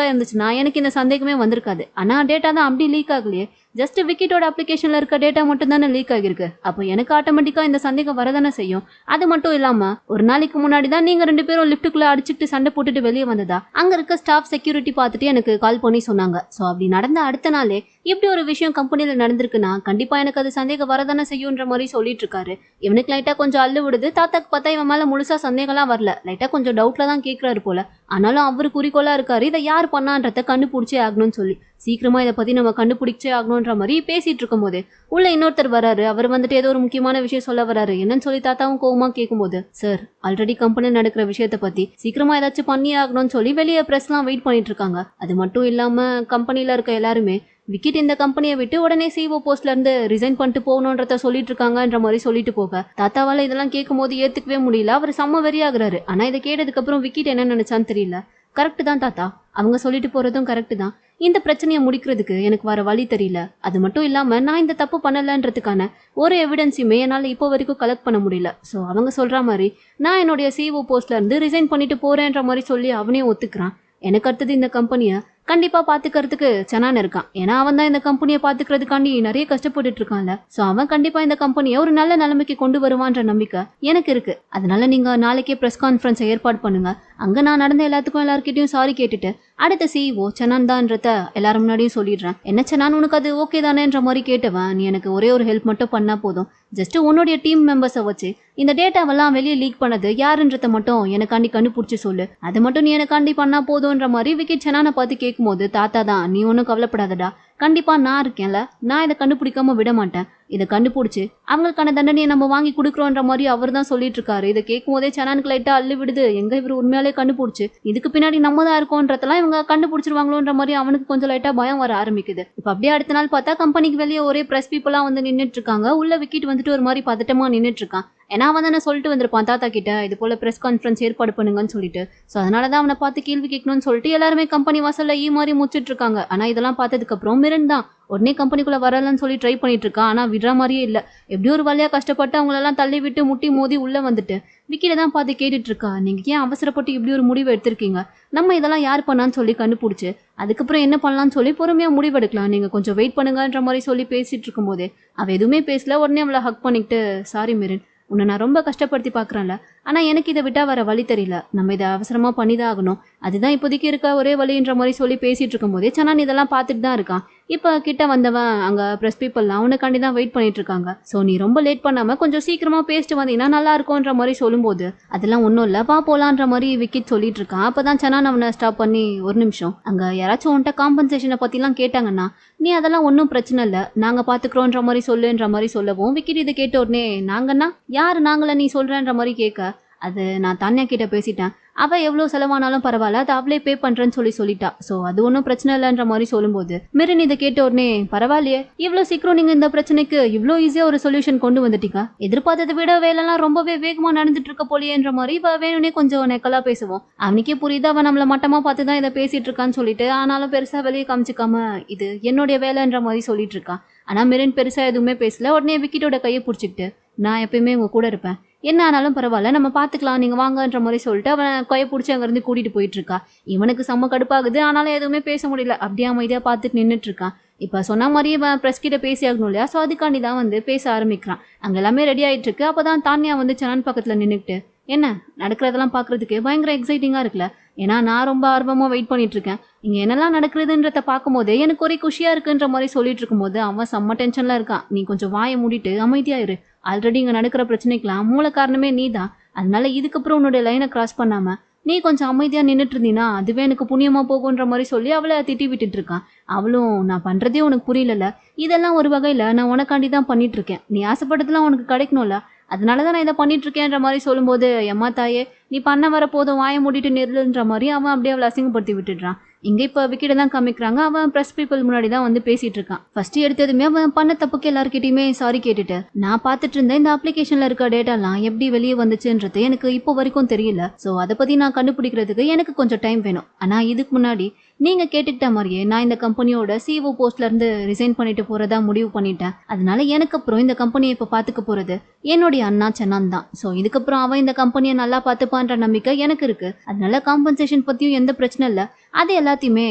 ஆயிருந்துச்சுன்னா எனக்கு இந்த சந்தேகமே வந்திருக்காது. ஆனா டேட்டா தான் அப்படி லீக் ஆகலையே, ஜஸ்ட் விக்கிட்டோட அப்ளிகேஷன்ல இருக்க டேட்டா மட்டும் தானே லீக் ஆகிருக்கு, அப்போ எனக்கு ஆட்டோமேட்டிக்கா இந்த சந்தேகம் வரதானே செய்யும். அது மட்டும் இல்லாம ஒரு நாளைக்கு முன்னாடி தான் நீங்க 2 பேரும் லிஃப்ட்டுக்குள்ள அடிச்சுட்டு சண்டை போட்டுட்டு வெளியே வந்ததா அங்க இருக்க ஸ்டாஃப் செக்யூரிட்டி பார்த்துட்டு எனக்கு கால் பண்ணி சொன்னாங்க. ஸோ அப்படி நடந்த அடுத்த நாளே இப்படி ஒரு விஷயம் கம்பெனில நடந்திருக்குன்னா கண்டிப்பா எனக்கு அது சந்தேகம் வரதானே செய்யும்ன்ற மாதிரி சொல்லிட்டு இருக்காரு. இவனுக்கு லைட்டா கொஞ்சம் அள்ளு விடுது. தாத்தாக்கு பார்த்தா இவன் மேல முழுசா சந்தேகம்லாம் வரல, லைட்டா கொஞ்சம் டவுட்ல தான் கேட்கறாரு போல. ஆனாலும் அவரு குறிக்கோளா இருக்காரு இதை யார் பண்ணான்றத கண்டுபிடிச்சே ஆகணும்னு சொல்லி, சீக்கிரமா இதை பத்தி நம்ம கண்டுபிடிச்சே ஆகணும்ன்ற மாதிரி பேசிட்டு இருக்கும் போது உள்ள இன்னொருத்தர் வராரு. அவர் வந்துட்டு ஏதோ ஒரு முக்கியமான விஷயம் சொல்ல வராரு. என்னன்னு சொல்லி தாத்தாவும் கோவமா கேட்கும்போது சார் ஆல்ரெடி கம்பெனியில் நடக்கிற விஷயத்த பத்தி சீக்கிரமா ஏதாச்சும் பண்ணியே ஆகணும்னு சொல்லி வெளியே பிரஸ்லாம் வெயிட் பண்ணிட்டு இருக்காங்க. அது மட்டும் இல்லாம கம்பெனில இருக்க எல்லாருமே விக்கிட் இந்த கம்பெனியை விட்டு உடனே சிஓ போஸ்ட்ல இருந்து ரிசைன் பண்ணிட்டு போகணுன்றத சொல்லிட்டு இருக்காங்கன்ற மாதிரி சொல்லிட்டு போக தாத்தாவால இதெல்லாம் கேட்கும் போது ஏத்துக்கவே முடியல. அவர் செம்ம வெறியாகிறாரு. ஆனா இதை கேட்டதுக்கு அப்புறம் விக்கிட் என்ன நினைச்சான்னு தெரியல. கரெக்ட் தான் தாத்தா, அவங்க சொல்லிட்டு போறதும் கரெக்ட் தான், இந்த பிரச்சனையை முடிக்கிறதுக்கு எனக்கு வர வழி தெரியல, அது மட்டும் இல்லாம நான் இந்த தப்பு பண்ணலன்றதுக்கான ஒரு எவிடன்ஸையுமே என்னால இப்போ வரைக்கும் கலெக்ட் பண்ண முடியல. ஸோ அவங்க சொல்ற மாதிரி நான் என்னுடைய சிஓ போஸ்ட்ல இருந்து ரிசைன் பண்ணிட்டு போறேன்ற மாதிரி சொல்லி அவனே ஒத்துக்கிறான். எனக்கு அடுத்தது இந்த கம்பெனியை கண்டிப்பா பாத்துக்கிறதுக்கு சனான் இருக்கான். ஏன்னா அவன் தான் இந்த கம்பெனியை பாத்துக்கிறதுக்காண்டி நிறைய கஷ்டப்பட்டுட்டு இருக்கான்ல. சோ அவன் கண்டிப்பா இந்த கம்பெனியை ஒரு நல்ல நிலைமைக்கு கொண்டு வருவான்ற நம்பிக்கை எனக்கு இருக்கு. அதனால நீங்க நாளைக்கே பிரஸ் கான்ஃபரன்ஸ் ஏற்பாடு பண்ணுங்க. அங்க நான் நடந்த எல்லாத்துக்கும் எல்லார்கிட்டயும் சாரி கேட்டுட்டு அடுத்த சிஇஓ சனான் தான்றத எல்லாரும் முன்னாடியும் சொல்லிடுறேன். என்ன சனான், உனக்கு அது ஓகே தானேன்ற மாதிரி கேட்டவன், நீ எனக்கு ஒரே ஒரு ஹெல்ப் மட்டும் பண்ணா போதும். ஜஸ்ட் உன்னுடைய டீம் மெம்பர்ஸை வச்சு இந்த டேட்டாவெல்லாம் வெளியே லீக் பண்ணது யாருன்றத மட்டும் எனக்காண்டி கண்டுபிடிச்சு சொல்லு. அது மட்டும் நீ எனக்காண்டி பண்ணா போதும்ன்ற மாதிரி விக்கெட் சனானை பார்த்து கேட்கும்போது, தாத்தா தான், நீ ஒன்றும் கவலைப்படாதடா, கண்டிப்பா நான் இருக்கேன்ல, நான் இதை கண்டுபிடிக்காம விட மாட்டேன். இதை கண்டுபிடிச்சு அவங்களுக்கான தண்டனையை நம்ம வாங்கி கொடுக்குறோன்ற மாதிரி அவர் தான் சொல்லிட்டு இருக்காரு. இதை கேட்கும் போதே சனானுக்கு லைட்டா அள்ளு விடுது. எங்க இவர் உண்மையாலே கண்டுபிடிச்சு இதுக்கு பின்னாடி நம்ம தான் இருக்கோன்றதெல்லாம் இவங்க கண்டுபிடிச்சிருவாங்களோன்ற மாதிரி அவனுக்கு கொஞ்சம் லைட்டா பயம் வர ஆரம்பிக்குது. இப்ப அப்படியே அடுத்த நாள் பார்த்தா கம்பெனிக்கு வெளியே ஒரே பிரஸ் பீப்புளா வந்து நின்றுட்டு இருக்காங்க. உள்ள விக்கெட் வந்துட்டு ஒரு மாதிரி பதட்டமா நின்றுட்டு இருக்கான். ஏன்னா அவன் தானே சொல்லிட்டு வந்திருப்பான் தாத்தா கிட்ட, இது போல பிரஸ் கான்ஃபரன்ஸ் ஏற்பாடு பண்ணுங்கன்னு சொல்லிட்டு. ஸோ அதனாலதான் அவனை பார்த்து கேள்வி கேட்கணும்னு சொல்லிட்டு எல்லாருமே கம்பெனி வாசல்ல மாதிரி முச்சிட்டு இருக்காங்க. ஆனா இதெல்லாம் பார்த்ததுக்கு அப்புறம் மிரன் தான் உடனே கம்பெனிக்குள்ள வரலன்னு சொல்லி ட்ரை பண்ணிட்டு இருக்கான். ஆனா விடுற மாதிரியே இல்ல. எப்படியோ ஒரு வழியா கஷ்டப்பட்டு அவங்களெல்லாம் தள்ளி விட்டு முட்டி மோதி உள்ள வந்துட்டு விக்கிட தான் பார்த்து கேட்டுட்டு இருக்கா, நீங்க ஏன் அவசரப்பட்டு இப்படி ஒரு முடிவு எடுத்திருக்கீங்க, நம்ம இதெல்லாம் யார் பண்ணான்னு சொல்லி கண்டுபிடிச்சு அதுக்கப்புறம் என்ன பண்ணலாம்னு சொல்லி பொறுமையா முடிவெடுக்கலாம், நீங்க கொஞ்சம் வெயிட் பண்ணுங்கன்ற மாதிரி சொல்லி பேசிட்டு இருக்கும் போதே அவ எதுவுமே பேசல. உடனே அவளை ஹக் பண்ணிக்கிட்டு, சாரி மிரன், உன்னை நான் ரொம்ப கஷ்டப்படுத்தி பாக்குறேன்ல, ஆனா எனக்கு இதை விட்டா வர வழி தெரியல, நம்ம இதை அவசரமா பண்ணிதான் ஆகணும், அதுதான் இப்போதைக்கு இருக்க ஒரே வழின்ற மாதிரி சொல்லி பேசிட்டு இருக்கும் போதே சனான் இதெல்லாம் பார்த்துட்டு தான் இருக்கான். இப்ப கிட்ட வந்தவன் அங்க பிரஸ் பீப்புள்லாம் அவனுக்காண்டி தான் வெயிட் பண்ணிட்டு இருக்காங்க. சோ நீ ரொம்ப லேட் பண்ணாம கொஞ்சம் சீக்கிரமா பேசிட்டு வந்தீங்கன்னா நல்லா இருக்கும்ன்ற மாதிரி சொல்லும்போது, அதெல்லாம் ஒன்றும் இல்ல, வா போலான்ற மாதிரி விக்கெட் சொல்லிட்டு இருக்கான். அப்பதான் சனான் அவனை ஸ்டாப் பண்ணி, ஒரு நிமிஷம், அங்க யாராச்சும் உன்கிட்ட காம்பன்சேஷனை பத்திலாம் கேட்டாங்கன்னா நீ அதெல்லாம் ஒன்றும் பிரச்சனை இல்லை, நாங்க பாத்துக்கிறோன்ற மாதிரி சொல்லுன்ற மாதிரி சொல்லவும் விக்கெட் இதை கேட்ட உடனே, நாங்கன்னா யாரு நாங்கள நீ சொல்றன்ற மாதிரி கேட்க, அது நான் தான்யா கிட்ட பேசிட்டேன், அவ எவ்வளவு செலவானாலும் பரவாயில்ல, அதை அவளே பே பண்றேன்னு சொல்லிட்டா, சோ அது ஒன்றும் பிரச்சனை இல்லைன்ற மாதிரி சொல்லும்போது மிரன் இதை கேட்ட உடனே, பரவாயில்லையே, இவ்வளவு சீக்கிரம் நீங்க இந்த பிரச்சனைக்கு இவ்வளவு ஈஸியா ஒரு சொல்யூஷன் கொண்டு வந்துட்டீங்க, எதிர்பார்த்ததை விட வேலைலாம் ரொம்பவே வேகமா நடந்துட்டு இருக்க போலியேன்ற மாதிரி இவ வேணும்னே கொஞ்சம் நெக்கலா பேசுவோம். அவனுக்கே புரியுது அவன் நம்மள மட்டமா பார்த்துதான் இதை பேசிட்டு இருக்கான்னு சொல்லிட்டு, ஆனாலும் பெருசா வெளியே காமிச்சிக்காம இது என்னுடைய வேலைன்ற மாதிரி சொல்லிட்டு இருக்கான். ஆனா மிரன் பெருசா எதுவுமே பேசல. உடனே விக்கெட்டோட கையை பிடிச்சிக்கிட்டு, நான் எப்பயுமே உங்க கூட இருப்பேன், என்ன ஆனாலும் பரவாயில்ல, நம்ம பாத்துக்கலாம், நீங்க வாங்கன்ற மாதிரி சொல்லிட்டு அவன் கையை பிடிச்சி அங்க இருந்து கூட்டிட்டு போயிட்டு இருக்கா. இவனுக்கு செம்ம கடுப்பாகுது. ஆனாலும் எதுவுமே பேச முடியல. அப்படியே அமைதியா பார்த்துட்டு நின்றுட்டு இருக்கான். இப்ப சொன்ன மாதிரியே இவன் பிரஸ் கிட்ட பேசி ஆகணும் இல்லையா, சோ அதுக்காண்டி தான் வந்து பேச ஆரம்பிக்கிறான். அங்க எல்லாமே ரெடி ஆயிட்டு இருக்கு. அப்பதான் தான்யா வந்து சனான் பக்கத்துல நின்னுக்கிட்டு, என்ன நடக்கிறதெல்லாம் பாக்குறதுக்கு பயங்கர எக்ஸைட்டிங்கா இருக்குல்ல, ஏன்னா நான் ரொம்ப ஆர்வமா வெயிட் பண்ணிட்டு இருக்கேன், இங்க என்னெல்லாம் நடக்குதுன்றத பார்க்கும் போதே எனக்கு ஒரே குஷியா இருக்குன்ற மாதிரி சொல்லிட்டு இருக்கும் போது அவன் செம்ம டென்ஷன்ல இருக்கான். நீ கொஞ்சம் வாயை மூடிட்டு அமைதியா இரு, ஆல்ரெடி இங்க நடக்கிற பிரச்சனைக்கெல்லாம் மூல காரணமே நீ தான், அதனால இதுக்கப்புறம் உன்னுடைய லைனை கிராஸ் பண்ணாம நீ கொஞ்சம் அமைதியா நின்றுட்டு இருந்தீன்னா அதுவே எனக்கு புண்ணியமா போகுன்ற மாதிரி சொல்லி அவளை திட்டி விட்டுட்டு இருக்கான். அவளும், நான் பண்றதே உனக்கு புரியல, இதெல்லாம் ஒரு வகையில நான் உனக்காண்டி தான் பண்ணிட்டு இருக்கேன், நீ ஆசைப்பட்டதெல்லாம் உனக்கு கிடைக்கணும்ல, அதனாலதான் நான் இதை பண்ணிட்டு இருக்கேன்ற மாதிரி சொல்லும்போது, எம்மா தாயே நீ பண்ண வர போதும், வாயை மூடிட்டு நிறுன்ற மாதிரி அவன் அப்படியே அவளை அசிங்கப்படுத்தி விட்டுடுறான். இங்க இப்ப விக்கெட்டை தான் காமிக்கிறாங்க. அவன் பிரஸ் பீப்புள் முன்னாடி தான் வந்து பேசிட்டு இருக்கான். ஃபர்ஸ்ட் எடுத்ததுமே அவன் பண்ண தப்புக்கு எல்லார்கிட்டயுமே சாரி கேட்டுட்டு, நான் பார்த்துட்டு இருந்தேன் இந்த அப்ளிகேஷன்ல இருக்க டேட்டாலாம் எப்படி வெளியே வந்துச்சுன்றது எனக்கு இப்போ வரைக்கும் தெரியல, சோ அதை பத்தி நான் கண்டுபிடிக்கிறதுக்கு எனக்கு கொஞ்சம் டைம் வேணும், ஆனா இதுக்கு முன்னாடி நீங்க கேட்டுக்கிட்ட மாதிரியே நான் இந்த கம்பெனியோட சிஓ போஸ்ட்ல இருந்து ரிசைன் பண்ணிட்டு போறதா முடிவு பண்ணிட்டேன். அதனால எனக்கு அப்புறம் இந்த கம்பெனியை இப்ப பாத்துக்க போறது என்னுடைய அண்ணா சனான் தான். சோ இதுக்கப்புறம் அவன் இந்த கம்பெனியை நல்லா பாத்துப்பான்ற நம்பிக்கை எனக்கு இருக்கு. அதனால காம்பன்சேஷன் பத்தியும் எந்த பிரச்சனை இல்ல, அது எல்லாத்தையுமே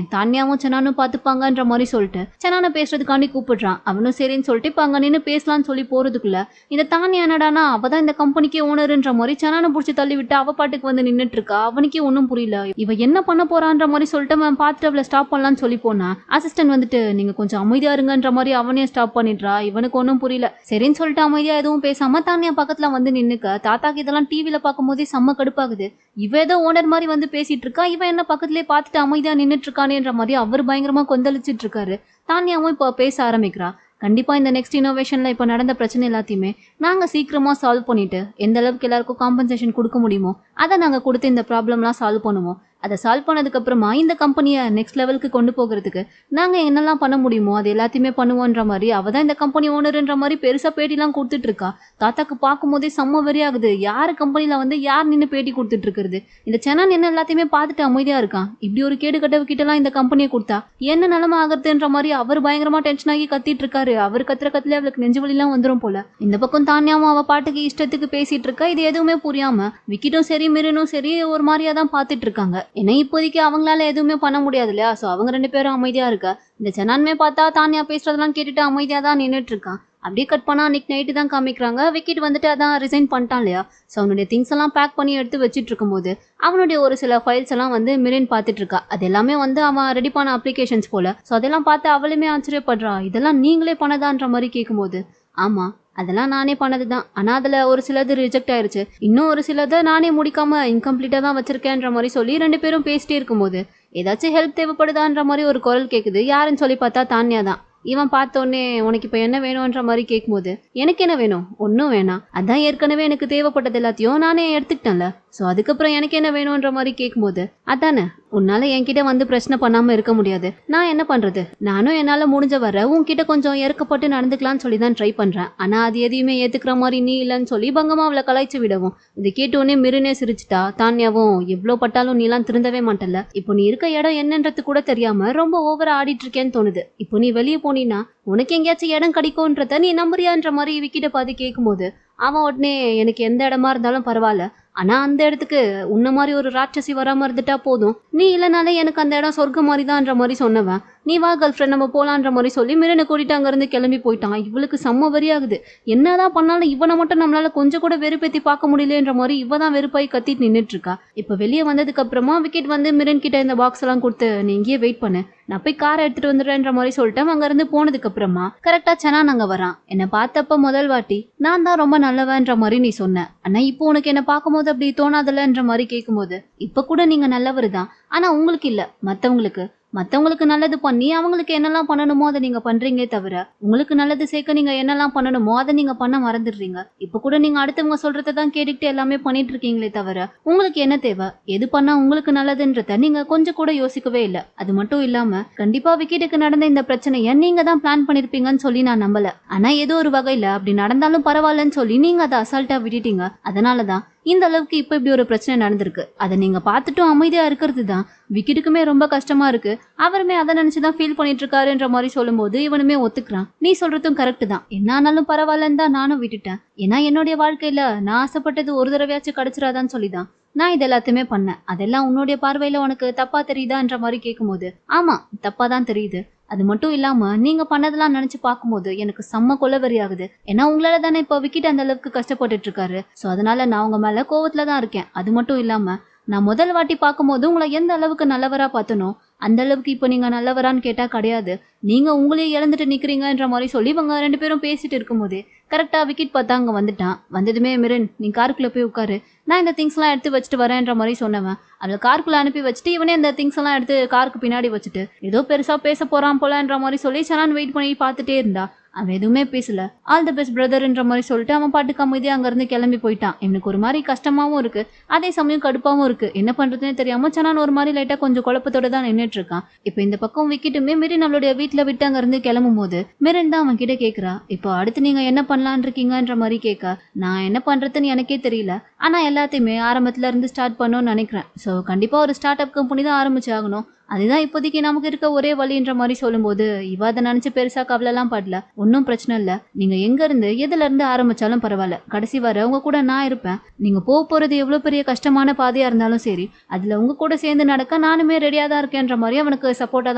தான்யாவும் சனானும் பாத்துப்பாங்கன்ற மாதிரி சொல்லிட்டு சனானை பேசுறதுக்காண்டி கூப்பிடுறான். அவனும் சரின்னு சொல்லிட்டு இப்ப அங்க நின்று பேசலாம்னு சொல்லி போறதுக்குள்ள இந்த தான்யா என்னடானா அவதான் இந்த கம்பெனிக்கே ஓனருன்ற மாதிரி சனானை புடிச்சு தள்ளி விட்டு அவ பாட்டுக்கு வந்து நின்னுட்டு இருக்கா. அவனுக்கே ஒன்னும் புரியல, இவ என்ன பண்ண போறான்ற மாதிரி சொல்லிட்டு அவன் பார்த்துட்டு அவளை ஸ்டாப் பண்ணலாம்னு சொல்லி போனா அசிஸ்டன்ட் வந்துட்டு, நீங்க கொஞ்சம் அமைதியா இருங்கன்ற மாதிரி அவனே ஸ்டாப் பண்ணிடுறா. இவனுக்கு ஒன்னும் புரியல. சரின்னு சொல்லிட்டு அமைதியா எதுவும் பேசாம தான்யா பக்கத்துல வந்து நின்னுக்க. தாத்தாக்கு இதெல்லாம் டிவில பார்க்கும் போதே செம்ம கடுப்பாகுது. இவ ஏதோ ஓனர் மாதிரி வந்து பேசிட்டு இருக்கா, இவன் என்ன பக்கத்துலயே பார்த்துட்டு அமைதியா நின்னுட்டு இருக்கானேன்ற மாதிரி அவர் பயங்கரமா கொந்தளிச்சிட்டு இருக்காரு. தான்யாவும் இப்போ பேச ஆரம்பிக்கிறா. கண்டிப்பா இந்த நெக்ஸ்ட் இனோவேஷன்ல இப்ப நடந்த பிரச்சனை எல்லாத்தையுமே நாங்க சீக்கிரமா சால்வ் பண்ணிட்டு எந்த அளவுக்கு எல்லாருக்கும் காம்பன்சேஷன் கொடுக்க முடியுமோ அதை நாங்க கொடுத்து இந்த ப்ராப்ளம்லாம் சால்வ் பண்ணுவோம். அதை சால்வ் பண்ணதுக்கு அப்புறமா இந்த கம்பெனியை நெக்ஸ்ட் லெவலுக்கு கொண்டு போகிறதுக்கு நாங்க என்னெல்லாம் பண்ண முடியுமோ அது எல்லாத்தையுமே பண்ணுவோன்ற மாதிரி அவதான் இந்த கம்பெனி ஓனருன்ற மாதிரி பெருசா பேட்டிலாம் கொடுத்துட்டு இருக்கா. தாத்தாக்கு பார்க்கும் போதே செம்ம வெறி ஆகுது. யாரு கம்பெனில வந்து யார் நின்று பேட்டி கொடுத்துட்டு இருக்கிறது, இந்த சனான் என்ன எல்லாத்தையுமே பார்த்துட்டு அமைதியா இருக்கான். இப்படி ஒரு கேடு கட்டவு கிட்ட எல்லாம் இந்த கம்பெனியை கொடுத்தா என்ன நிலைமை ஆகுறதுன்ற மாதிரி அவர் பயங்கரமா டென்ஷன் ஆகி கத்திட்டு இருக்காரு. அவர் கத்துற கத்துல அவளுக்கு நெஞ்சு வலிலாம் வந்துரும் போல. இந்த பக்கம் தான்யாவும் அவ பாட்டுக்கு இஷ்டத்துக்கு பேசிட்டு இருக்கா. இது எதுவுமே புரியாம விக்கிட்டும் சரி மிரனும் சரி ஒரு மாதிரியா தான் பாத்துட்டு இருக்காங்க. ஏன்னா இப்போதைக்கு அவங்களால எதுவுமே பண்ண முடியாது இல்லையா, சோ அவங்க ரெண்டு பேரும் அமைதியா இருக்கா. இந்த சனான்மே பார்த்தா தான்யா பேசுறதெல்லாம் கேட்டுட்டு அமைதியா தான் நின்னுட்டு இருக்கான். அப்படியே கட் பண்ணா அன்னைக்கு நைட்டு தான் காமிக்கிறாங்க. விக்கெட் வந்துட்டு அதான் ரிசைன் பண்ணிட்டான் இல்லையா. ஸோ அவனுடைய திங்ஸ் எல்லாம் பேக் பண்ணி எடுத்து வச்சுட்டு இருக்கும்போது அவனுடைய ஒரு சில ஃபைல்ஸ் எல்லாம் வந்து மிரின் பார்த்துட்டு இருக்கா. அது எல்லாமே வந்து அவன் ரெடி பண்ண அப்ளிகேஷன்ஸ் போல. ஸோ அதெல்லாம் பார்த்து அவளுமே ஆச்சரியப்படுறா. இதெல்லாம் நீங்களே பண்ணதான்ற மாதிரி கேட்கும்போது ஆமா அதெல்லாம் நானே பண்ணதுதான். ஆனா அதுல ஒரு சிலது ரிஜெக்ட் ஆயிருச்சு, இன்னும் ஒரு சிலதை நானே முடிக்காம இன்கம்ப்ளீட்டா தான் வச்சிருக்கேன்ற மாதிரி சொல்லி 2 பேரும் பேசிட்டே இருக்கும்போது ஏதாச்சும் ஹெல்ப் தேவைப்படுதான்ற மாதிரி ஒரு குரல் கேக்குது. யாருன்னு சொல்லி பார்த்தா தான்யா தான். இவன் பார்த்தோன்னே உனக்கு இப்ப என்ன வேணும்ன்ற மாதிரி கேட்கும்போது எனக்கு என்ன வேணும், ஒன்னும் வேணாம், அதான் ஏற்கனவே எனக்கு தேவைப்பட்டது எல்லாத்தையும் நானே எடுத்துக்கிட்டேன்ல. ஸோ அதுக்கப்புறம் எனக்கு என்ன வேணும்ன்ற மாதிரி கேட்கும்போது அதானே உன்னால என்கிட்ட வந்து பிரச்சனை பண்ணாம இருக்க முடியாது, நான் என்ன பண்றது, நானும் என்னால முடிஞ்ச வர உன்கிட்ட கொஞ்சம் இறக்கப்பட்டு நடந்துக்கலாம்னு சொல்லி தான் ட்ரை பண்றேன். ஆனா அது எதையுமே ஏத்துக்கிற மாதிரி நீ இல்லைன்னு சொல்லி பங்கமா அவளை கலாய்ச்சி விடவும் இது கேட்டோடனே மிருனே சிரிச்சுட்டா. தான்யாவும் எவ்வளோ பட்டாலும் நீ எல்லாம் திருந்தவே மாட்டல, இப்போ நீ இருக்க இடம் என்னன்றது கூட தெரியாம ரொம்ப ஓவரா ஆடிட்டு இருக்கேன்னு தோணுது. இப்போ நீ வெளியே போனீன்னா உனக்கு எங்கேயாச்சும் இடம் கிடைக்கும்ன்றத நீ நம்புறியான்ற மாதிரி விக்கிட்ட பார்த்து கேட்கும்போது அவன் உடனே எனக்கு எந்த இடமா இருந்தாலும் பரவாயில்ல, ஆனா அந்த இடத்துக்கு உன்ன மாதிரி ஒரு ராட்சசி வராம இருந்துட்டா போதும், நீ இல்லைனாலே எனக்கு அந்த இடம் சொர்க்க மாதிரி தான்ன்ற மாதிரி சொன்னவன் நீ வா கேர்ள் ஃப்ரெண்ட் நம்ம போலான்ற மாதிரி சொல்லி மிரனை கூட்டிட்டு அங்க இருந்து கிளம்பி போயிட்டான். இவளுக்கு செம்ம வரியாகுது. என்னதான் பண்ணாலும் இவனை மட்டும் நம்மளால கொஞ்சம் கூட வெறுப்பேத்தி பார்க்க முடியலன்ற மாதிரி இவ தான் வெறுப்பாய் கத்திட்டு நின்றுட்டு இருக்கா. இப்ப வெளியே வந்ததுக்கு அப்புறமா விக்கெட் வந்து மிரன் கிட்ட இந்த பாக்ஸ் எல்லாம் கொடுத்து நீ இங்கேயே வெயிட் பண்ணு, நான் போய் காரை எடுத்துட்டு வந்துடுறேன்ற மாதிரி சொல்லிட்டேன். அங்க இருந்து போனதுக்கு அப்புறமா கரெக்டா சனான் அங்க வரான். என்ன பார்த்தப்ப முதல் வாட்டி நான் தான் ரொம்ப நல்லவன்ற மாதிரி நீ சொன்ன, ஆனா இப்போ உனக்கு என்ன பார்க்கும்போது அப்படி தோணாதலன்ற மாதிரி கேட்கும்போது இப்ப கூட நீங்க நல்லவர் தான், ஆனா உங்களுக்கு இல்ல மத்தவங்களுக்கு நல்லது பண்ணி அவங்களுக்கு என்னெல்லாம் பண்ணணுமோ அதை நீங்க பண்றீங்களே தவிர உங்களுக்கு நல்லது சேர்க்க நீங்க என்னெல்லாம் பண்ணணுமோ அதை நீங்க பண்ண மறந்துடுறீங்க. இப்ப கூட நீங்க அடுத்தவங்க சொல்றதை தான் கேட்டுக்கிட்டு எல்லாமே பண்ணிட்டு இருக்கீங்களே தவிர உங்களுக்கு என்ன தேவை, எது பண்ணா உங்களுக்கு நல்லதுன்றத நீங்க கொஞ்சம் கூட யோசிக்கவே இல்லை. அது மட்டும் இல்லாம கண்டிப்பா விக்கெட்டுக்கு நடந்த இந்த பிரச்சனைய நீங்க தான் பிளான் பண்ணிருப்பீங்கன்னு சொல்லி நான் நம்பல. ஆனா ஏதோ ஒரு வகையில அப்படி நடந்தாலும் பரவாயில்லன்னு சொல்லி நீங்க அதை அசால்ட்டா விட்டுட்டீங்க. அதனாலதான் இந்த அளவுக்கு இப்ப இப்படி ஒரு பிரச்சனை நடந்திருக்கு. அதை நீங்க பார்த்துட்டும் அமைதியா இருக்கிறது தான் விக்கெட்டுக்குமே ரொம்ப கஷ்டமா இருக்கு. அவருமே அதை நினைச்சுதான் ஃபீல் பண்ணிட்டு இருக்காருன்ற மாதிரி சொல்லும்போது இவனுமே ஒத்துக்கிறான். நீ சொல்றதும் கரெக்ட் தான், என்ன ஆனாலும் பரவாயில்லன்னு தான் நானும் விட்டுட்டேன். ஏன்னா என்னுடைய வாழ்க்கையில நான் ஆசைப்பட்டது ஒரு தடவையாச்சும் கிடைச்சிடாதான்னு சொல்லிதான் நான் இது எல்லாத்தையுமே பண்ணேன். அதெல்லாம் உன்னுடைய பார்வையில உனக்கு தப்பா தெரியுதான்ற மாதிரி கேட்கும்போது ஆமா தப்பா தான் தெரியுது. அது மட்டும் இல்லாம நீங்க பண்ணதெல்லாம் நினைச்சு பார்க்கும்போது எனக்கு செம்ம கொலவெறி ஆகுது. ஏன்னா உங்களால தானே இப்ப விக்கெட் அந்த அளவுக்கு கஷ்டப்பட்டுட்டு இருக்காரு. சோ அதனால நான் உங்க மேல கோவத்துல தான் இருக்கேன். அது மட்டும் இல்லாம நான் முதல் வாட்டி பார்க்கும்போது உங்களை எந்த அளவுக்கு நல்லவரா பார்த்தனோ அந்த அளவுக்கு இப்போ நீங்க நல்லவரான்னு கேட்டா கிடையாது, நீங்க உங்களையே இழந்துட்டு நிக்கிறீங்கன்ற மாதிரி சொல்லி இவங்க 2 பேரும் பேசிட்டு இருக்கும்போதே கரெக்டா விக்கெட் பார்த்தா அங்க வந்துட்டான். வந்ததுமே மிரன் நீ காருக்குள்ள போய் உட்காரு, நான் இந்த திங்ஸ் எல்லாம் எடுத்து வச்சுட்டு வரேன்ற மாதிரி சொன்னவன் அவளை காருக்குள்ள அனுப்பி வச்சுட்டு இவனே அந்த திங்ஸ் எல்லாம் எடுத்து காருக்கு பின்னாடி வச்சுட்டு ஏதோ பெருசா பேச போறான் போலன்ற மாதிரி சொல்லி சனான் வெயிட் பண்ணி பார்த்துட்டே இருந்தா. அவன் எதுவுமே பேசல. ஆல் தி பெஸ்ட் பிரதர்ன்ற மாதிரி சொல்லிட்டு அவன் பாட்டுக்கு அமைதியா அங்க இருந்து கிளம்பி போயிட்டான். எனக்கு ஒரு மாதிரி கஷ்டமாவும் இருக்கு, அதே சமயம் கடுப்பாவும் இருக்கு. என்ன பண்றதுன்னு தெரியாம சனான் ஒரு மாதிரி லைட்டா கொஞ்சம் குழப்பத்தோட தான் நின்றுட்டு இருக்கான். இப்ப இந்த பக்கம் விக்கெட்டுமே மிரின் அவளுடைய வீட்டுல விட்டு அங்க இருந்து கிளம்பும் போது மிரின் தான் அவன் கிட்ட கேக்குறா, இப்போ அடுத்து நீங்க என்ன பண்ணலான் இருக்கீங்கன்ற மாதிரி கேட்க நான் என்ன பண்றதுன்னு எனக்கே தெரியல, ஆனா எல்லாத்தையுமே ஆரம்பத்துல இருந்து ஸ்டார்ட் பண்ணணும்னு நினைக்கிறேன். ஸோ கண்டிப்பா ஒரு ஸ்டார்ட் அப் கம்பெனி தான் ஆரம்பிச்சு ஆகணும், அதுதான் இப்போதைக்கு நமக்கு இருக்க ஒரே வழின்ற மாதிரி சொல்லும்போது இவ அதை நினைச்சு பெருசா கவலைலாம் படல. ஒன்னும் பிரச்சனை இல்ல, நீங்க எங்க இருந்து எதுல இருந்து ஆரம்பிச்சாலும் பரவாயில்ல, கடைசி வர உங்க கூட நான் இருப்பேன். நீங்க போறது எவ்வளவு பெரிய கஷ்டமான பாதையா இருந்தாலும் சரி அதுல உங்க கூட சேர்ந்து நடக்க நானுமே ரெடியா தான் இருக்கேன்ற மாதிரி அவனுக்கு சப்போர்ட்டா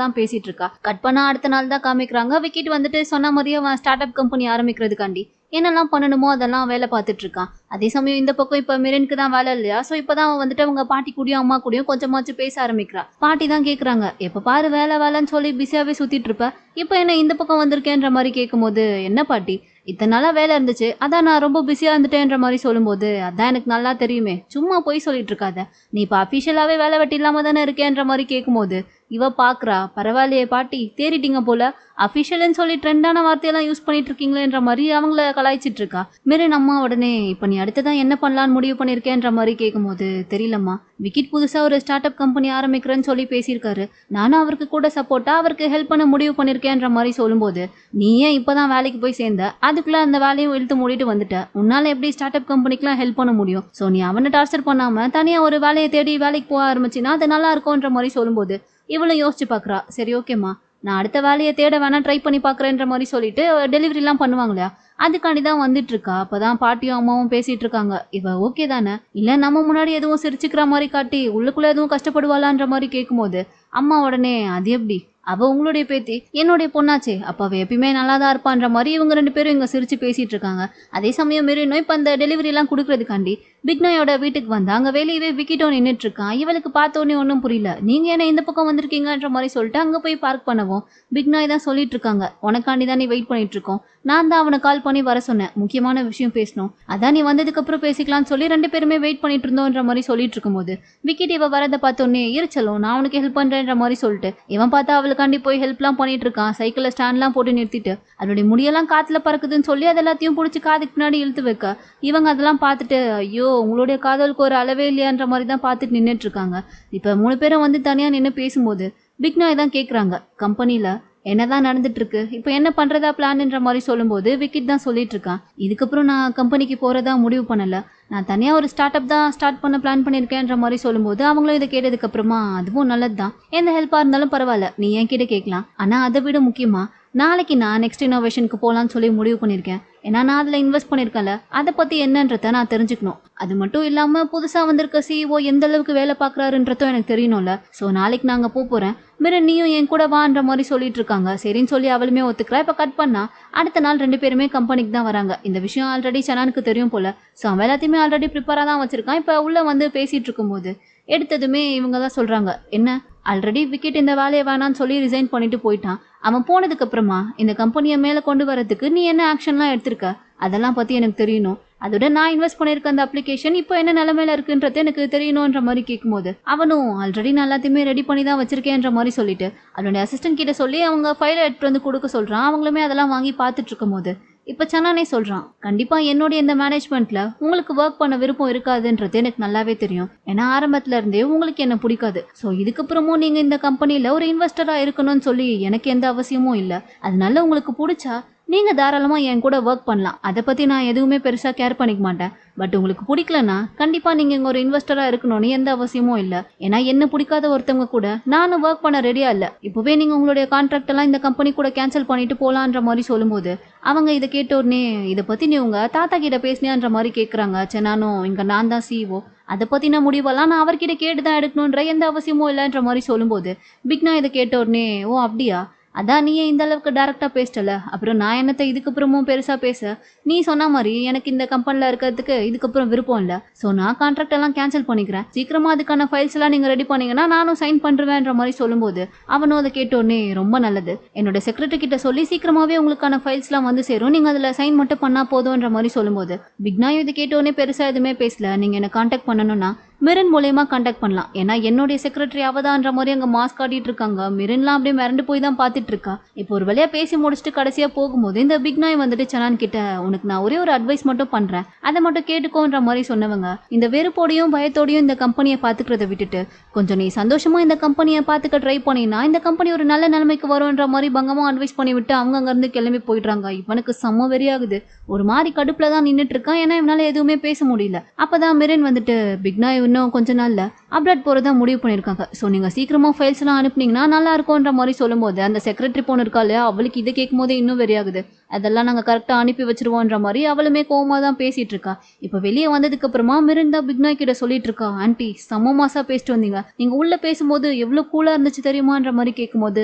தான் பேசிட்டு இருக்கா. கட் பண்ணா அடுத்த நாள் தான் காமிக்கிறாங்க. விக்கெட் வந்துட்டு சொன்ன மாதிரியே அவன் ஸ்டார்ட் அப் கம்பெனி ஆரம்பிக்கிறதுக்காண்டி என்னெல்லாம் பண்ணணுமோ அதெல்லாம் வேலை பார்த்துட்டு இருக்கான். அதே சமயம் இந்த பக்கம் இப்ப மிரனுக்கு தான் வேலை இல்லையா. சோ இப்பதான் அவன் வந்துட்டு அவங்க பாட்டி கூடயும் அம்மா கூடயும் கொஞ்சமாச்சும் பேச ஆரம்பிக்கிறா. பாட்டி தான் கேக்குறாங்க, எப்ப பாரு வேலை வேலைன்னு சொல்லி பிஸியாவே சுத்திட்டு இருப்ப, இப்ப என்ன இந்த பக்கம் வந்திருக்கேன்ற மாதிரி கேட்கும்போது என்ன பாட்டி இத்தனை நாளா வேலை இருந்துச்சு, அதான் நான் ரொம்ப பிஸியா இருந்துட்டேன்ற மாதிரி சொல்லும்போது அதான் எனக்கு நல்லா தெரியுமே, சும்மா போய் சொல்லிட்டு இருக்காத, நீ இப்ப அபிஷியலாவே வேலை வெட்டி இல்லாம தானே இருக்கேன்ற மாதிரி கேட்கும்போது இவ பாக்குறா, பரவாயில்லையே பாட்டி தேறிட்டீங்க போல, அபிஷியல்னு சொல்லி ட்ரெண்டான வார்த்தையெல்லாம் யூஸ் பண்ணிட்டு இருக்கீங்களேன்ற மாதிரி அவங்கள கலாய்ச்சிட்டு இருக்கா. மிரன் அம்மா உடனே இப்ப நீ அடுத்ததான் என்ன பண்ணலான்னு முடிவு பண்ணிருக்கேன்ற மாதிரி கேட்கும்போது தெரியலம்மா, விக்கெட் புதுசா ஒரு ஸ்டார்ட் அப் கம்பெனி ஆரம்பிக்கிறேன்னு சொல்லி பேசியிருக்காரு, நானும் அவருக்கு கூட சப்போர்ட்டா அவருக்கு ஹெல்ப் பண்ண முடிவு பண்ணிருக்கேன்ற மாதிரி சொல்லும்போது நீ ஏன் இப்பதான் வேலைக்கு போய் சேர்ந்த, அதுக்குள்ள அந்த வேலையும் இழுத்து மூடிட்டு வந்துட்ட, உன்னால எப்படி ஸ்டார்ட் அப் கம்பெனிக்குலாம் ஹெல்ப் பண்ண முடியும், சோ நீ அவனை டார்ச்சர் பண்ணாம தனியா ஒரு வேலையை தேடி வேலைக்கு போக ஆரம்பிச்சின்னா அது நல்லா இருக்கும்ன்ற மாதிரி சொல்லும்போது இவளும் யோசிச்சு பாக்குறா. சரி ஓகேம்மா, நான் அடுத்த வேலையை தேட வேணா ட்ரை பண்ணி பாக்குறேன்ற மாதிரி சொல்லிட்டு டெலிவரி எல்லாம் பண்ணுவாங்களா அதுக்காண்டி தான் வந்துட்டு இருக்கா. அப்பதான் பாட்டியும் அம்மாவும் பேசிட்டு இருக்காங்க. இவ ஓகே தானே, இல்ல நம்ம முன்னாடி எதுவும் சிரிச்சுக்கிற மாதிரி காட்டி உள்ளுக்குள்ள எதுவும் கஷ்டப்படுவாளான்ற மாதிரி கேட்கும்போது அம்மா உடனே அது எப்படி, அவ உங்களுடைய பேத்தி என்னுடைய பொண்ணாச்சே, அப்ப அவ எப்பயுமே நல்லா தான் இருப்பான்ற மாதிரி இவங்க 2 பேரும் இங்க சிரிச்சு பேசிட்டு இருக்காங்க. அதே சமயம் மெரினோ இப்ப அந்த டெலிவரி எல்லாம் கொடுக்கறதுக்காண்டி பிக்னாயோட வீட்டுக்கு வந்தா அங்க வெளியவே விக்கிட்டோ நின்னுட்டு இருக்கான். இவளுக்கு பார்த்தோன்னே ஒன்றும் புரியல. நீங்க என்ன இந்த பக்கம் வந்திருக்கீங்கன்ற மாதிரி சொல்லிட்டு அங்க போய் பார்க் பண்ணவும் பிக்னாய் தான் சொல்லிட்டு இருக்காங்க, உனக்காண்டி தான் நீ வெயிட் பண்ணிட்டு இருக்கோம், நான் தான் அவனை கால் பண்ணி வர சொன்னேன், முக்கியமான விஷயம் பேசணும், அதான் நீ வந்ததுக்கு அப்புறம் பேசிக்கலாம்னு சொல்லி 2 பேருமே வெயிட் பண்ணிட்டு இருந்தோன்ற மாதிரி சொல்லிட்டு இருக்கும்போது விக்கிட் இவ வரதை பார்த்தோன்னே எரிச்சலும் நான் அவனுக்கு ஹெல்ப் பண்றேன்ற மாதிரி சொல்லிட்டு இவன் பார்த்தா அவளுக்காண்டி போய் ஹெல்ப்லாம் பண்ணிட்டு இருக்கான். சைக்கிள்ல ஸ்டாண்ட்லாம் போட்டு நிறுத்திட்டு அதனுடைய முடியெல்லாம் காத்துல பறக்குதுன்னு சொல்லி அது எல்லாத்தையும் பிடிச்சி காதுக்கு பின்னாடி இழுத்து வைக்க இவங்க அதெல்லாம் பார்த்துட்டு ஐயோ உங்களுடைய காதலுக்கு ஒரு அளவே இல்லையான்ற மாதிரி தான் பார்த்துட்டு நின்றுட்டு இருக்காங்க. இப்போ 3 பேரும் வந்து தனியா நின்று பேசும்போது பிக்னாய் தான் கேட்குறாங்க, கம்பெனியில் என்னதான் நடந்துட்டு இருக்கு, இப்போ என்ன பண்றதா பிளான்ன்ற மாதிரி சொல்லும்போது விக்கிட் தான் சொல்லிட்டு இருக்கான், இதுக்கப்புறம் நான் கம்பெனிக்கு போறதா முடிவு பண்ணல, நான் தனியாக ஒரு ஸ்டார்ட் அப் தான் ஸ்டார்ட் பண்ண பிளான் பண்ணியிருக்கேன்ற மாதிரி சொல்லும்போது அவங்களும் இதை கேட்டதுக்கு அப்புறமா அதுவும் நல்லது தான், எந்த ஹெல்ப்பாக இருந்தாலும் பரவாயில்ல நீ என்கிட்ட கேட்கலாம், ஆனால் அதை விட முக்கியமா நாளைக்கு நான் நெக்ஸ்ட் இன்னோவேஷனுக்கு போகலான்னு சொல்லி முடிவு பண்ணியிருக்கேன், ஏன்னா நான் அதில் இன்வெஸ்ட் பண்ணியிருக்கேன்ல அதை பற்றி என்னன்றதை நான் தெரிஞ்சுக்கணும், அது மட்டும் இல்லாமல் புதுசாக வந்திருக்க சிஇஓ எந்த அளவுக்கு வேலை பார்க்குறாருன்றதும் எனக்கு தெரியணும்ல, ஸோ நாளைக்கு நாங்கள் போகிறேன், மிரன் நீயும் என் கூட வான்ற மாதிரி சொல்லிட்டு இருக்காங்க. சரின்னு சொல்லி அவளுமே ஒத்துக்கிறா. இப்போ கட் பண்ணா அடுத்த நாள் 2 பேருமே கம்பெனிக்கு தான் வராங்க. இந்த விஷயம் ஆல்ரெடி சனானுக்கு தெரியும் போல, ஸோ அவன் எல்லாத்தையுமே ஆல்ரெடி ப்ரிப்பராக தான் வச்சிருக்கான். இப்போ உள்ள வந்து பேசிட்டு இருக்கும்போது எடுத்ததுமே இவங்க தான் சொல்றாங்க, என்ன ஆல்ரெடி விக்கெட் இந்த வேலையை வேணான்னு சொல்லி ரிசைன் பண்ணிட்டு போயிட்டான், அவன் போனதுக்கு அப்புறமா இந்த கம்பெனியை மேலே கொண்டு வரதுக்கு நீ என்ன ஆக்ஷன்லாம் எடுத்திருக்க அதெல்லாம் பற்றி எனக்கு தெரியணும், அதோட நான் இன்வெஸ்ட் பண்ணியிருக்க அந்த அப்ளிகேஷன் இப்போ என்ன நிலைமையில இருக்குன்றது எனக்கு தெரியணுன்ற மாதிரி கேட்கும்போது அவனும் ஆல்ரெடி நான் எல்லாத்தையுமே ரெடி பண்ணி தான் வச்சிருக்கேன்ற மாதிரி சொல்லிட்டு அவனுடைய அசிஸ்டன்ட் கிட்ட சொல்லி அவங்க ஃபைலை எடுத்துட்டு வந்து கொடுக்க சொல்றான். அவங்களுமே அதெல்லாம் வாங்கி பார்த்துட்டு இருக்கும்போது இப்போ சனானே சொல்றான், கண்டிப்பா என்னுடைய இந்த மேனேஜ்மெண்ட்ல உங்களுக்கு ஒர்க் பண்ண விருப்பம் இருக்காதுன்றது எனக்கு நல்லாவே தெரியும், ஏன்னா ஆரம்பத்துல இருந்தே உங்களுக்கு என்ன பிடிக்காது, ஸோ இதுக்கப்புறமும் நீங்க இந்த கம்பெனில ஒரு இன்வெஸ்டரா இருக்கணும்னு சொல்லி எனக்கு எந்த அவசியமும் இல்லை, அதனால உங்களுக்கு பிடிச்சா நீங்க தாராளமா என் கூட ஒர்க் பண்ணலாம், அதை பத்தி நான் எதுவுமே பெருசா கேர் பண்ணிக்க மாட்டேன், பட் உங்களுக்கு பிடிக்கலன்னா கண்டிப்பா நீங்க இங்க ஒரு இன்வெஸ்டரா இருக்கணும்னு எந்த அவசியமும் இல்லை, ஏன்னா என்ன பிடிக்காத ஒருத்தவங்க கூட நானும் ஒர்க் பண்ண ரெடியா இல்லை, இப்பவே நீங்க உங்களுடைய கான்ட்ராக்ட் எல்லாம் இந்த கம்பெனி கூட கேன்சல் பண்ணிட்டு போலான்ற மாதிரி சொல்லும்போது அவங்க இதை கேட்ட உடனே இதை பத்தி நீ உங்க தாத்தா கிட்ட பேசினியான்ற மாதிரி கேட்குறாங்க. சரி நானும் இங்க நான் தான் சிஇஓ, அதை பத்தின முடிவெல்லாம் நான் அவர்கிட்ட கேட்டு தான் எடுக்கணுன்ற எந்த அவசியமும் இல்லைன்ற மாதிரி சொல்லும்போது பிக்னா இதை கேட்ட உடனே ஓ அப்படியா, அதான் நீயே இந்த அளவுக்கு டேரக்டா பேசிட்டல, அப்புறம் நான் என்னத்தை இதுக்கப்புறமும் பெருசா பேச, நீ சொன்ன மாதிரி எனக்கு இந்த கம்பெனில இருக்கிறதுக்கு இதுக்கப்புறம் விருப்பம் இல்லை, ஸோ நான் கான்ட்ராக்ட் எல்லாம் கேன்சல் பண்ணிக்கிறேன், சீக்கிரமா அதுக்கான ஃபைல்ஸ் எல்லாம் நீங்க ரெடி பண்ணீங்கன்னா நானும் சைன் பண்றேன்ற மாதிரி சொல்லும்போது அவனும் அதை கேட்டோடனே ரொம்ப நல்லது, என்னோட செக்ரட்டரி கிட்ட சொல்லி சீக்கிரமாவே உங்களுக்கான ஃபைல்ஸ் எல்லாம் வந்து சேரும், நீங்க அதுல சைன் மட்டும் பண்ணா போதும்ன்ற மாதிரி சொல்லும்போது பிக்னாயும் இதை கேட்டோடனே பெருசா எதுவுமே பேசல, நீங்க என்ன கான்டாக்ட் பண்ணணும்னா மிரன் மூலயமா கான்டாக்ட் பண்ணலாம், ஏன்னா என்னுடைய செக்ரட்டரி அவதான்ற மாதிரி அங்கே மாஸ்க் காட்டிட்டு இருக்காங்க, மிரன்லாம் அப்படியே மிரண்டு போய் தான் பார்த்துட்டு இருக்கா. இப்போ ஒரு வழியா பேசி முடிச்சுட்டு கடைசியா போகும்போது இந்த பிக் நாய் வந்துட்டு சனான் கிட்ட உனக்கு நான் ஒரே ஒரு அட்வைஸ் மட்டும் பண்றேன், அதை மட்டும் கேட்டுக்கோன்ற மாதிரி சொன்னவங்க இந்த வெறுப்போடையும் பயத்தோடையும் இந்த கம்பெனியை பார்த்துக்கிறத விட்டுட்டு கொஞ்சம் நீ சந்தோஷமா இந்த கம்பெனியை பார்த்துக்க ட்ரை பண்ணினா இந்த கம்பெனி ஒரு நல்ல நிலைமைக்கு வரும்ன்ற மாதிரி பங்கமா அட்வைஸ் பண்ணி விட்டு அவங்க அங்கிருந்து கிளம்பி போயிடுறாங்க. இவனுக்கு செம்ம வெறியாகுது, ஒரு மாதிரி கடுப்புல தான் நின்றுட்டு இருக்கான், ஏன்னா இவனால எதுவுமே பேச முடியல. அப்பதான் மிரன் வந்துட்டு பிக் நாய் இன்னும் கொஞ்ச நாள்ல அப்ராட் போறதா முடிவு பண்ணிருக்காங்க, ஸோ நீங்க சீக்கிரமா ஃபைல்ஸ் எல்லாம் அனுப்புனீங்கன்னா நல்லா இருக்கும்ன்ற மாதிரி சொல்லும்போது அந்த செக்ரட்டரி பொண்ணு இருக்கா இல்லையா அவளுக்கு இதை கேட்கும் போதே இன்னும் வெறியாகுது, அதெல்லாம் நாங்க கரெக்டா அனுப்பி வச்சிருவோன்ற மாதிரி அவளுமே கோவமா தான் பேசிட்டு இருக்கா. இப்ப வெளியே வந்ததுக்கு அப்புறமா மிரன் தான் பிக்னாய் கிட்ட சொல்லிட்டு இருக்கா, ஆன்ட்டி செம்ம மாசா பேசிட்டு வந்தீங்க, நீங்க உள்ள பேசும்போது எவ்வளவு கூலா இருந்துச்சு தெரியுமான்ற மாதிரி கேட்கும்போது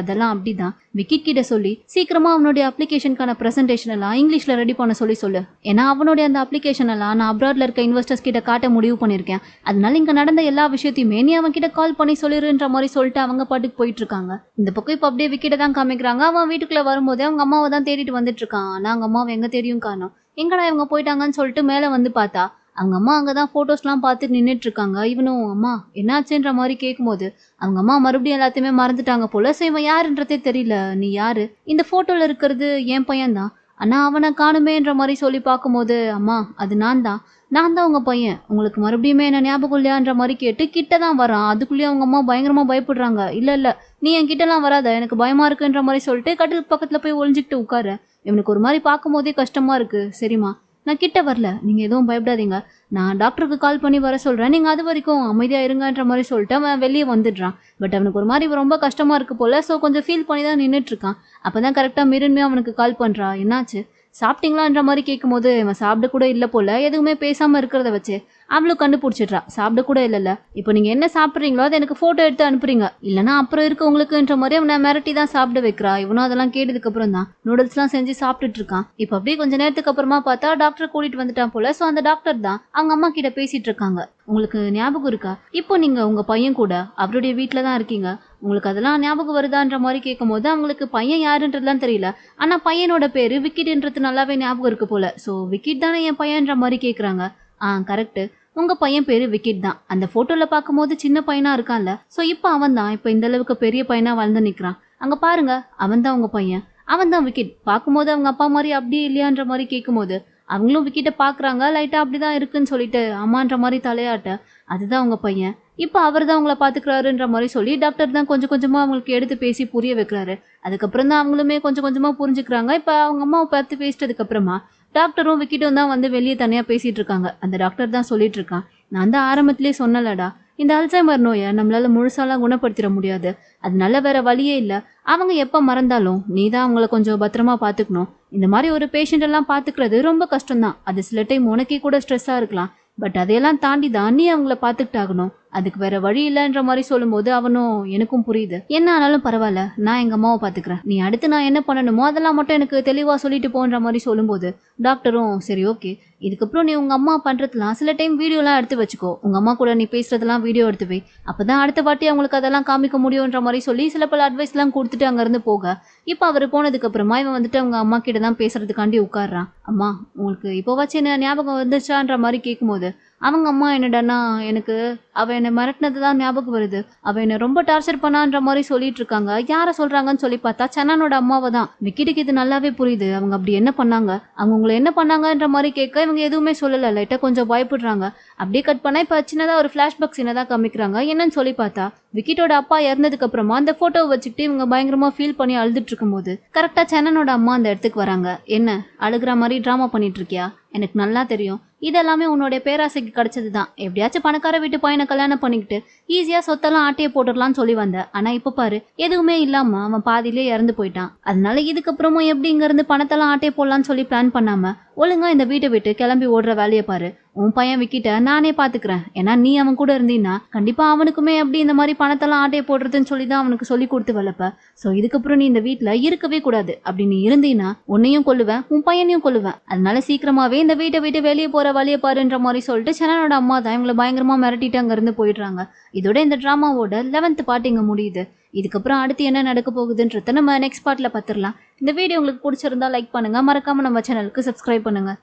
அதெல்லாம் அப்படிதான் விக்கிட் கிட்ட சொல்லி சீக்கிரமா அவனுடைய அப்ளிகேஷனுக்கான பிரசன்டேஷன் எல்லாம் இங்கிலீஷ்ல ரெடி பண்ண சொல்லு, ஏன்னா அவனுடைய அந்த அப்ளிகேஷன் எல்லாம் நான் அப்ராட்ல இருக்க இன்வெஸ்டர்ஸ் கிட்ட காட்ட முடிவு பண்ணிருக்கேன், அதனால இங்க நடந்த எல்லா விஷயத்தையுமே நீ அவன் கிட்ட கால் பண்ணி சொல்லிருன்ற மாதிரி சொல்லிட்டு அவங்க பாட்டுக்கு போயிட்டு இருக்காங்க. இந்த பக்கம் இப்ப அப்படியே விக்கிட்ட தான் காமிக்கிறாங்க. அவன் வீட்டுக்குள்ள வரும்போது அவங்க அம்மாவை தான் தேடிட்டு வந்துட்டு இருக்கான். ஆனா அவங்க அம்மாவை எங்க தேடியும் காணோம். எங்கடா இவங்க போயிட்டாங்கன்னு சொல்லிட்டு மேல வந்து பார்த்தா அவங்க அம்மா அங்கதான் போட்டோஸ்லாம் பார்த்துட்டு நின்றுட்டு இருக்காங்க. இவனும் அம்மா என்னாச்சுன்ற மாதிரி கேட்கும்போது அவங்க அம்மா மறுபடியும் எல்லாத்தையுமே மறந்துட்டாங்க போல. ஸோ இவன் யாருன்றதே தெரியல. நீ யாரு, இந்த போட்டோல இருக்கிறது என் பையன் தான், ஆனா அவனை காணுமேன்ற மாதிரி சொல்லி பார்க்கும்போது அம்மா அது நான் தான் உங்க பையன், உங்களுக்கு மறுபடியுமே என்ன ஞாபகம் இல்லையான்ற மாதிரி கேட்டு கிட்ட தான் வரான். அதுக்குள்ளேயே அவங்க அம்மா பயங்கரமா பயப்படுறாங்க. இல்ல நீ என் கிட்டலாம் வராத, எனக்கு பயமா இருக்குன்ற மாதிரி சொல்லிட்டு கட்டில் பக்கத்துல போய் ஒளிஞ்சிக்கிட்டு உட்காரு. இவனுக்கு ஒரு மாதிரி பார்க்கும் போதே கஷ்டமா இருக்கு. சரிம்மா நான் கிட்ட வரல, நீங்க எதுவும் பயப்படாதீங்க, நான் டாக்டருக்கு கால் பண்ணி வர சொல்றேன், நீங்க அது வரைக்கும் அமைதியா இருங்கன்ற மாதிரி சொல்லிட்டு அவன் வெளியே வந்துடுறான். பட் அவனுக்கு ஒரு மாதிரி ரொம்ப கஷ்டமா இருக்கு போல. ஸோ கொஞ்சம் ஃபீல் பண்ணி தான் நின்றுட்டு இருக்கான். அப்பதான் கரெக்டா மிரன்மே அவனுக்கு கால் பண்றா. என்னாச்சு, சாப்பிட்டீங்களான்ற மாதிரி கேட்கும்போது இவன் சாப்பிட கூட இல்ல போல, எதுவுமே பேசாம இருக்கிறத வச்சு அவளும் கண்டுபிடிச்சிடுறா. சாப்பிட கூட இல்லல்ல, இப்போ நீங்க என்ன சாப்பிட்றீங்களோ அதை எனக்கு போட்டோ எடுத்து அனுப்புறீங்க, இல்லைன்னா அப்புறம் இருக்கவங்களுக்குன்ற மாதிரி அவனை மிரட்டி தான் சாப்பிட வைக்கிறா. இவனும் அதெல்லாம் கேட்டதுக்கு அப்புறம் தான் நூடுல்ஸ் எல்லாம் செஞ்சு சாப்பிட்டுட்டு இருக்கான். இப்போ அப்படியே கொஞ்ச நேரத்துக்கு அப்புறமா பார்த்தா டாக்டர் கூட்டிட்டு வந்துட்டான் போல. சோ அந்த டாக்டர் தான் அவங்க அம்மா கிட்ட பேசிட்டு இருக்காங்க. உங்களுக்கு ஞாபகம் இருக்கா, இப்போ நீங்க உங்க பையன் கூட அவருடைய வீட்டுல தான் இருக்கீங்க, உங்களுக்கு அதெல்லாம் ஞாபகம் வருதான்ற மாதிரி கேட்கும் போது அவங்களுக்கு பையன் யாருன்றதுலாம் தெரியல. ஆனா பையனோட பேரு விக்கிட்ன்றது நல்லாவே ஞாபகம் இருக்கு போல. சோ விக்கிட் தானே என் பையன்ற மாதிரி கேக்குறாங்க. கரெக்ட், உங்க பையன் பேரு விக்கிட் தான். அந்த போட்டோல பாக்கும்போது சின்ன பையனா இருக்கான்ல, சோ இப்ப அவன் தான் இப்ப இந்த அளவுக்கு பெரிய பையனா வளர்ந்து நிக்கிறான். அங்க பாருங்க, அவன் தான் உங்க பையன், அவன் தான் விக்கிட். பாக்கும்போது அவங்க அப்பா மாதிரி அப்படியே இல்லையான்ற மாதிரி கேட்கும்போது அவங்களும் விக்கிட்ட பாக்குறாங்க. லைட்டா அப்படிதான் இருக்குன்னு சொல்லிட்டு அம்மான்ற மாதிரி தலையாட்ட, அதுதான் உங்க பையன், இப்ப அவர் தான் உங்களை பாத்துக்கிறாருன்ற மாதிரி சொல்லி டாக்டர் தான் கொஞ்சம் கொஞ்சமா அவங்களுக்கு எடுத்து பேசி புரிய வைக்கிறாரு. அதுக்கப்புறம் தான் அவங்களுமே கொஞ்சம் கொஞ்சமா புரிஞ்சுக்கிறாங்க. இப்ப அவங்க அம்மாவை பார்த்து பேசிட்டதுக்கு அப்புறமா டாக்டரும் விக்கிட்டும் தான் வந்து வெளியே தனியா பேசிட்டு இருக்காங்க. அந்த டாக்டர் தான் சொல்லிட்டு இருக்கான், நான் தான் ஆரம்பத்திலேயே சொன்னலடா, இந்த அல்சைமர் நோயை நம்மளால முழுசாலாம் குணப்படுத்திட முடியாது, அதனால வேற வழியே இல்லை. அவங்க எப்ப மறந்தாலும் நீ தான் அவங்கள கொஞ்சம் பத்திரமா பாத்துக்கணும். இந்த மாதிரி ஒரு பேஷண்ட் எல்லாம் பாத்துக்கிறது ரொம்ப கஷ்டம் தான். அது சில டைம் உனக்கே கூட ஸ்ட்ரெஸ்ஸா இருக்கலாம். பட் அதையெல்லாம் தாண்டி தான் நீ அவங்கள பாத்துக்கிட்டாகணும். அதுக்கு வேற வழி இல்லைன்ற மாதிரி சொல்லும்போது அவனும், எனக்கும் புரியுது, என்ன ஆனாலும் பரவாயில்ல, நான் எங்க அம்மாவை பாத்துக்கிறேன், நீ அடுத்து நான் என்ன பண்ணணுமோ அதெல்லாம் மட்டும் எனக்கு தெளிவா சொல்லிட்டு போன்ற மாதிரி சொல்லும்போது டாக்டரும், சரி ஓகே, இதுக்கப்புறம் நீ உங்க அம்மா பண்றதுலாம் சில டைம் வீடியோலாம் எடுத்து வச்சுக்கோ, உங்க அம்மா கூட நீ பேசுறதெல்லாம் வீடியோ எடுத்து வை, அப்பதான் அடுத்த வாட்டி அவங்களுக்கு அதெல்லாம் காமிக்க முடியும்ன்ற மாதிரி சொல்லி சில பல அட்வைஸ் எல்லாம் கொடுத்துட்டு அங்க இருந்து போக, இப்ப அவர் போனதுக்கு அப்புறமா இவன் வந்துட்டு அவங்க அம்மா கிட்ட தான் பேசுறதுக்காண்டி உட்காடுறான். அம்மா, உங்களுக்கு இப்போ வச்சு என்ன ஞாபகம் வந்துச்சான்ற மாதிரி கேட்கும்போது அவங்க அம்மா என்னடான்னா, எனக்கு அவ என்னை மிரட்டினது தான் ஞாபகம் வருது, அவ என்னை ரொம்ப டார்ச்சர் பண்ணான்ற மாதிரி சொல்லிட்டு இருக்காங்க. யாரை சொல்றாங்கன்னு சொல்லி பார்த்தா சனானோட அம்மாவை தான். விக்கிட்டுக்கு இது நல்லாவே புரியுது, அவங்க அப்படி என்ன பண்ணாங்க, அவங்க உங்களை என்ன பண்ணாங்கன்ற மாதிரி கேட்க இவங்க எதுவுமே சொல்லல, லைட்டா கொஞ்சம் பயப்படுறாங்க. அப்படியே கட் பண்ணா இப்ப சின்னதா ஒரு பிளாஷ்பேக் சீனை காமிக்கிறாங்க. என்னன்னு சொல்லி பார்த்தா விக்கிட்டோட அப்பா இறந்ததுக்கு அப்புறமா அந்த போட்டோவை வச்சுக்கிட்டு இவங்க பயங்கரமா ஃபீல் பண்ணி அழுதுட்டு இருக்கும்போது கரெக்டா சனனோட அம்மா அந்த இடத்துக்கு வராங்க. என்ன அழுகிற மாதிரி டிராமா பண்ணிட்டு இருக்கியா, எனக்கு நல்லா தெரியும், இதெல்லாமே உன்னோட பேராசைக்கு கிடைச்சது தான். எப்படியாச்சும் பணக்கார வீட்டு பையனை கல்யாணம் பண்ணிக்கிட்டு ஈஸியா சொத்தெல்லாம் ஆட்டையை போட்டுடலாம்னு சொல்லி வந்த, ஆனா இப்ப பாரு எதுவுமே இல்லாம அவன் பாதியிலே இறந்து போயிட்டான். அதனால இதுக்கப்புறமும் எப்படி இங்க இருந்து பணத்தெல்லாம் ஆட்டையை போடலாம்னு சொல்லி பிளான் பண்ணாம ஒழுங்கா இந்த வீட்டை விட்டு கிளம்பி ஓடுற வேலையை பாரு. உன் பையன் விக்கிட்ட நானே பாத்துக்கிறேன், ஏன்னா நீ அவன் கூட இருந்தீன்னா கண்டிப்பா அவனுக்குமே எப்படி இந்த மாதிரி பணத்தெல்லாம் ஆட்டையை போடுறதுன்னு சொல்லி தான் அவனுக்கு சொல்லி கொடுத்து வளர்ப்ப. சோ இதுக்கப்புறம் நீ இந்த வீட்டுல இருக்கவே கூடாது. அப்படி நீ இருந்தீன்னா உன்னையும் கொல்லுவேன், உன் பையனையும் கொல்லுவேன். அதனால சீக்கிரமாவே இந்த வீட்டை விட்டு வெளியே போற வழியை பாருன்ற மாதிரி சொல்லிட்டு சனனோட அம்மா தான் இவங்களை பயங்கரமா மிரட்டிட்டு அங்க இருந்து போயிடுறாங்க. இதோட இந்த டிராமாவோட 11th பார்ட் இங்க முடியுது. இதுக்கப்புறம் அடுத்து என்ன நடக்க போகுதுன்றத நம்ம நெக்ஸ்ட் பார்ட்ல பார்த்துடலாம். இந்த வீடியோ உங்களுக்கு பிடிச்சிருந்தா லைக் பண்ணுங்க, மறக்காம நம்ம சேனலுக்கு சப்ஸ்கிரைப் பண்ணுங்க.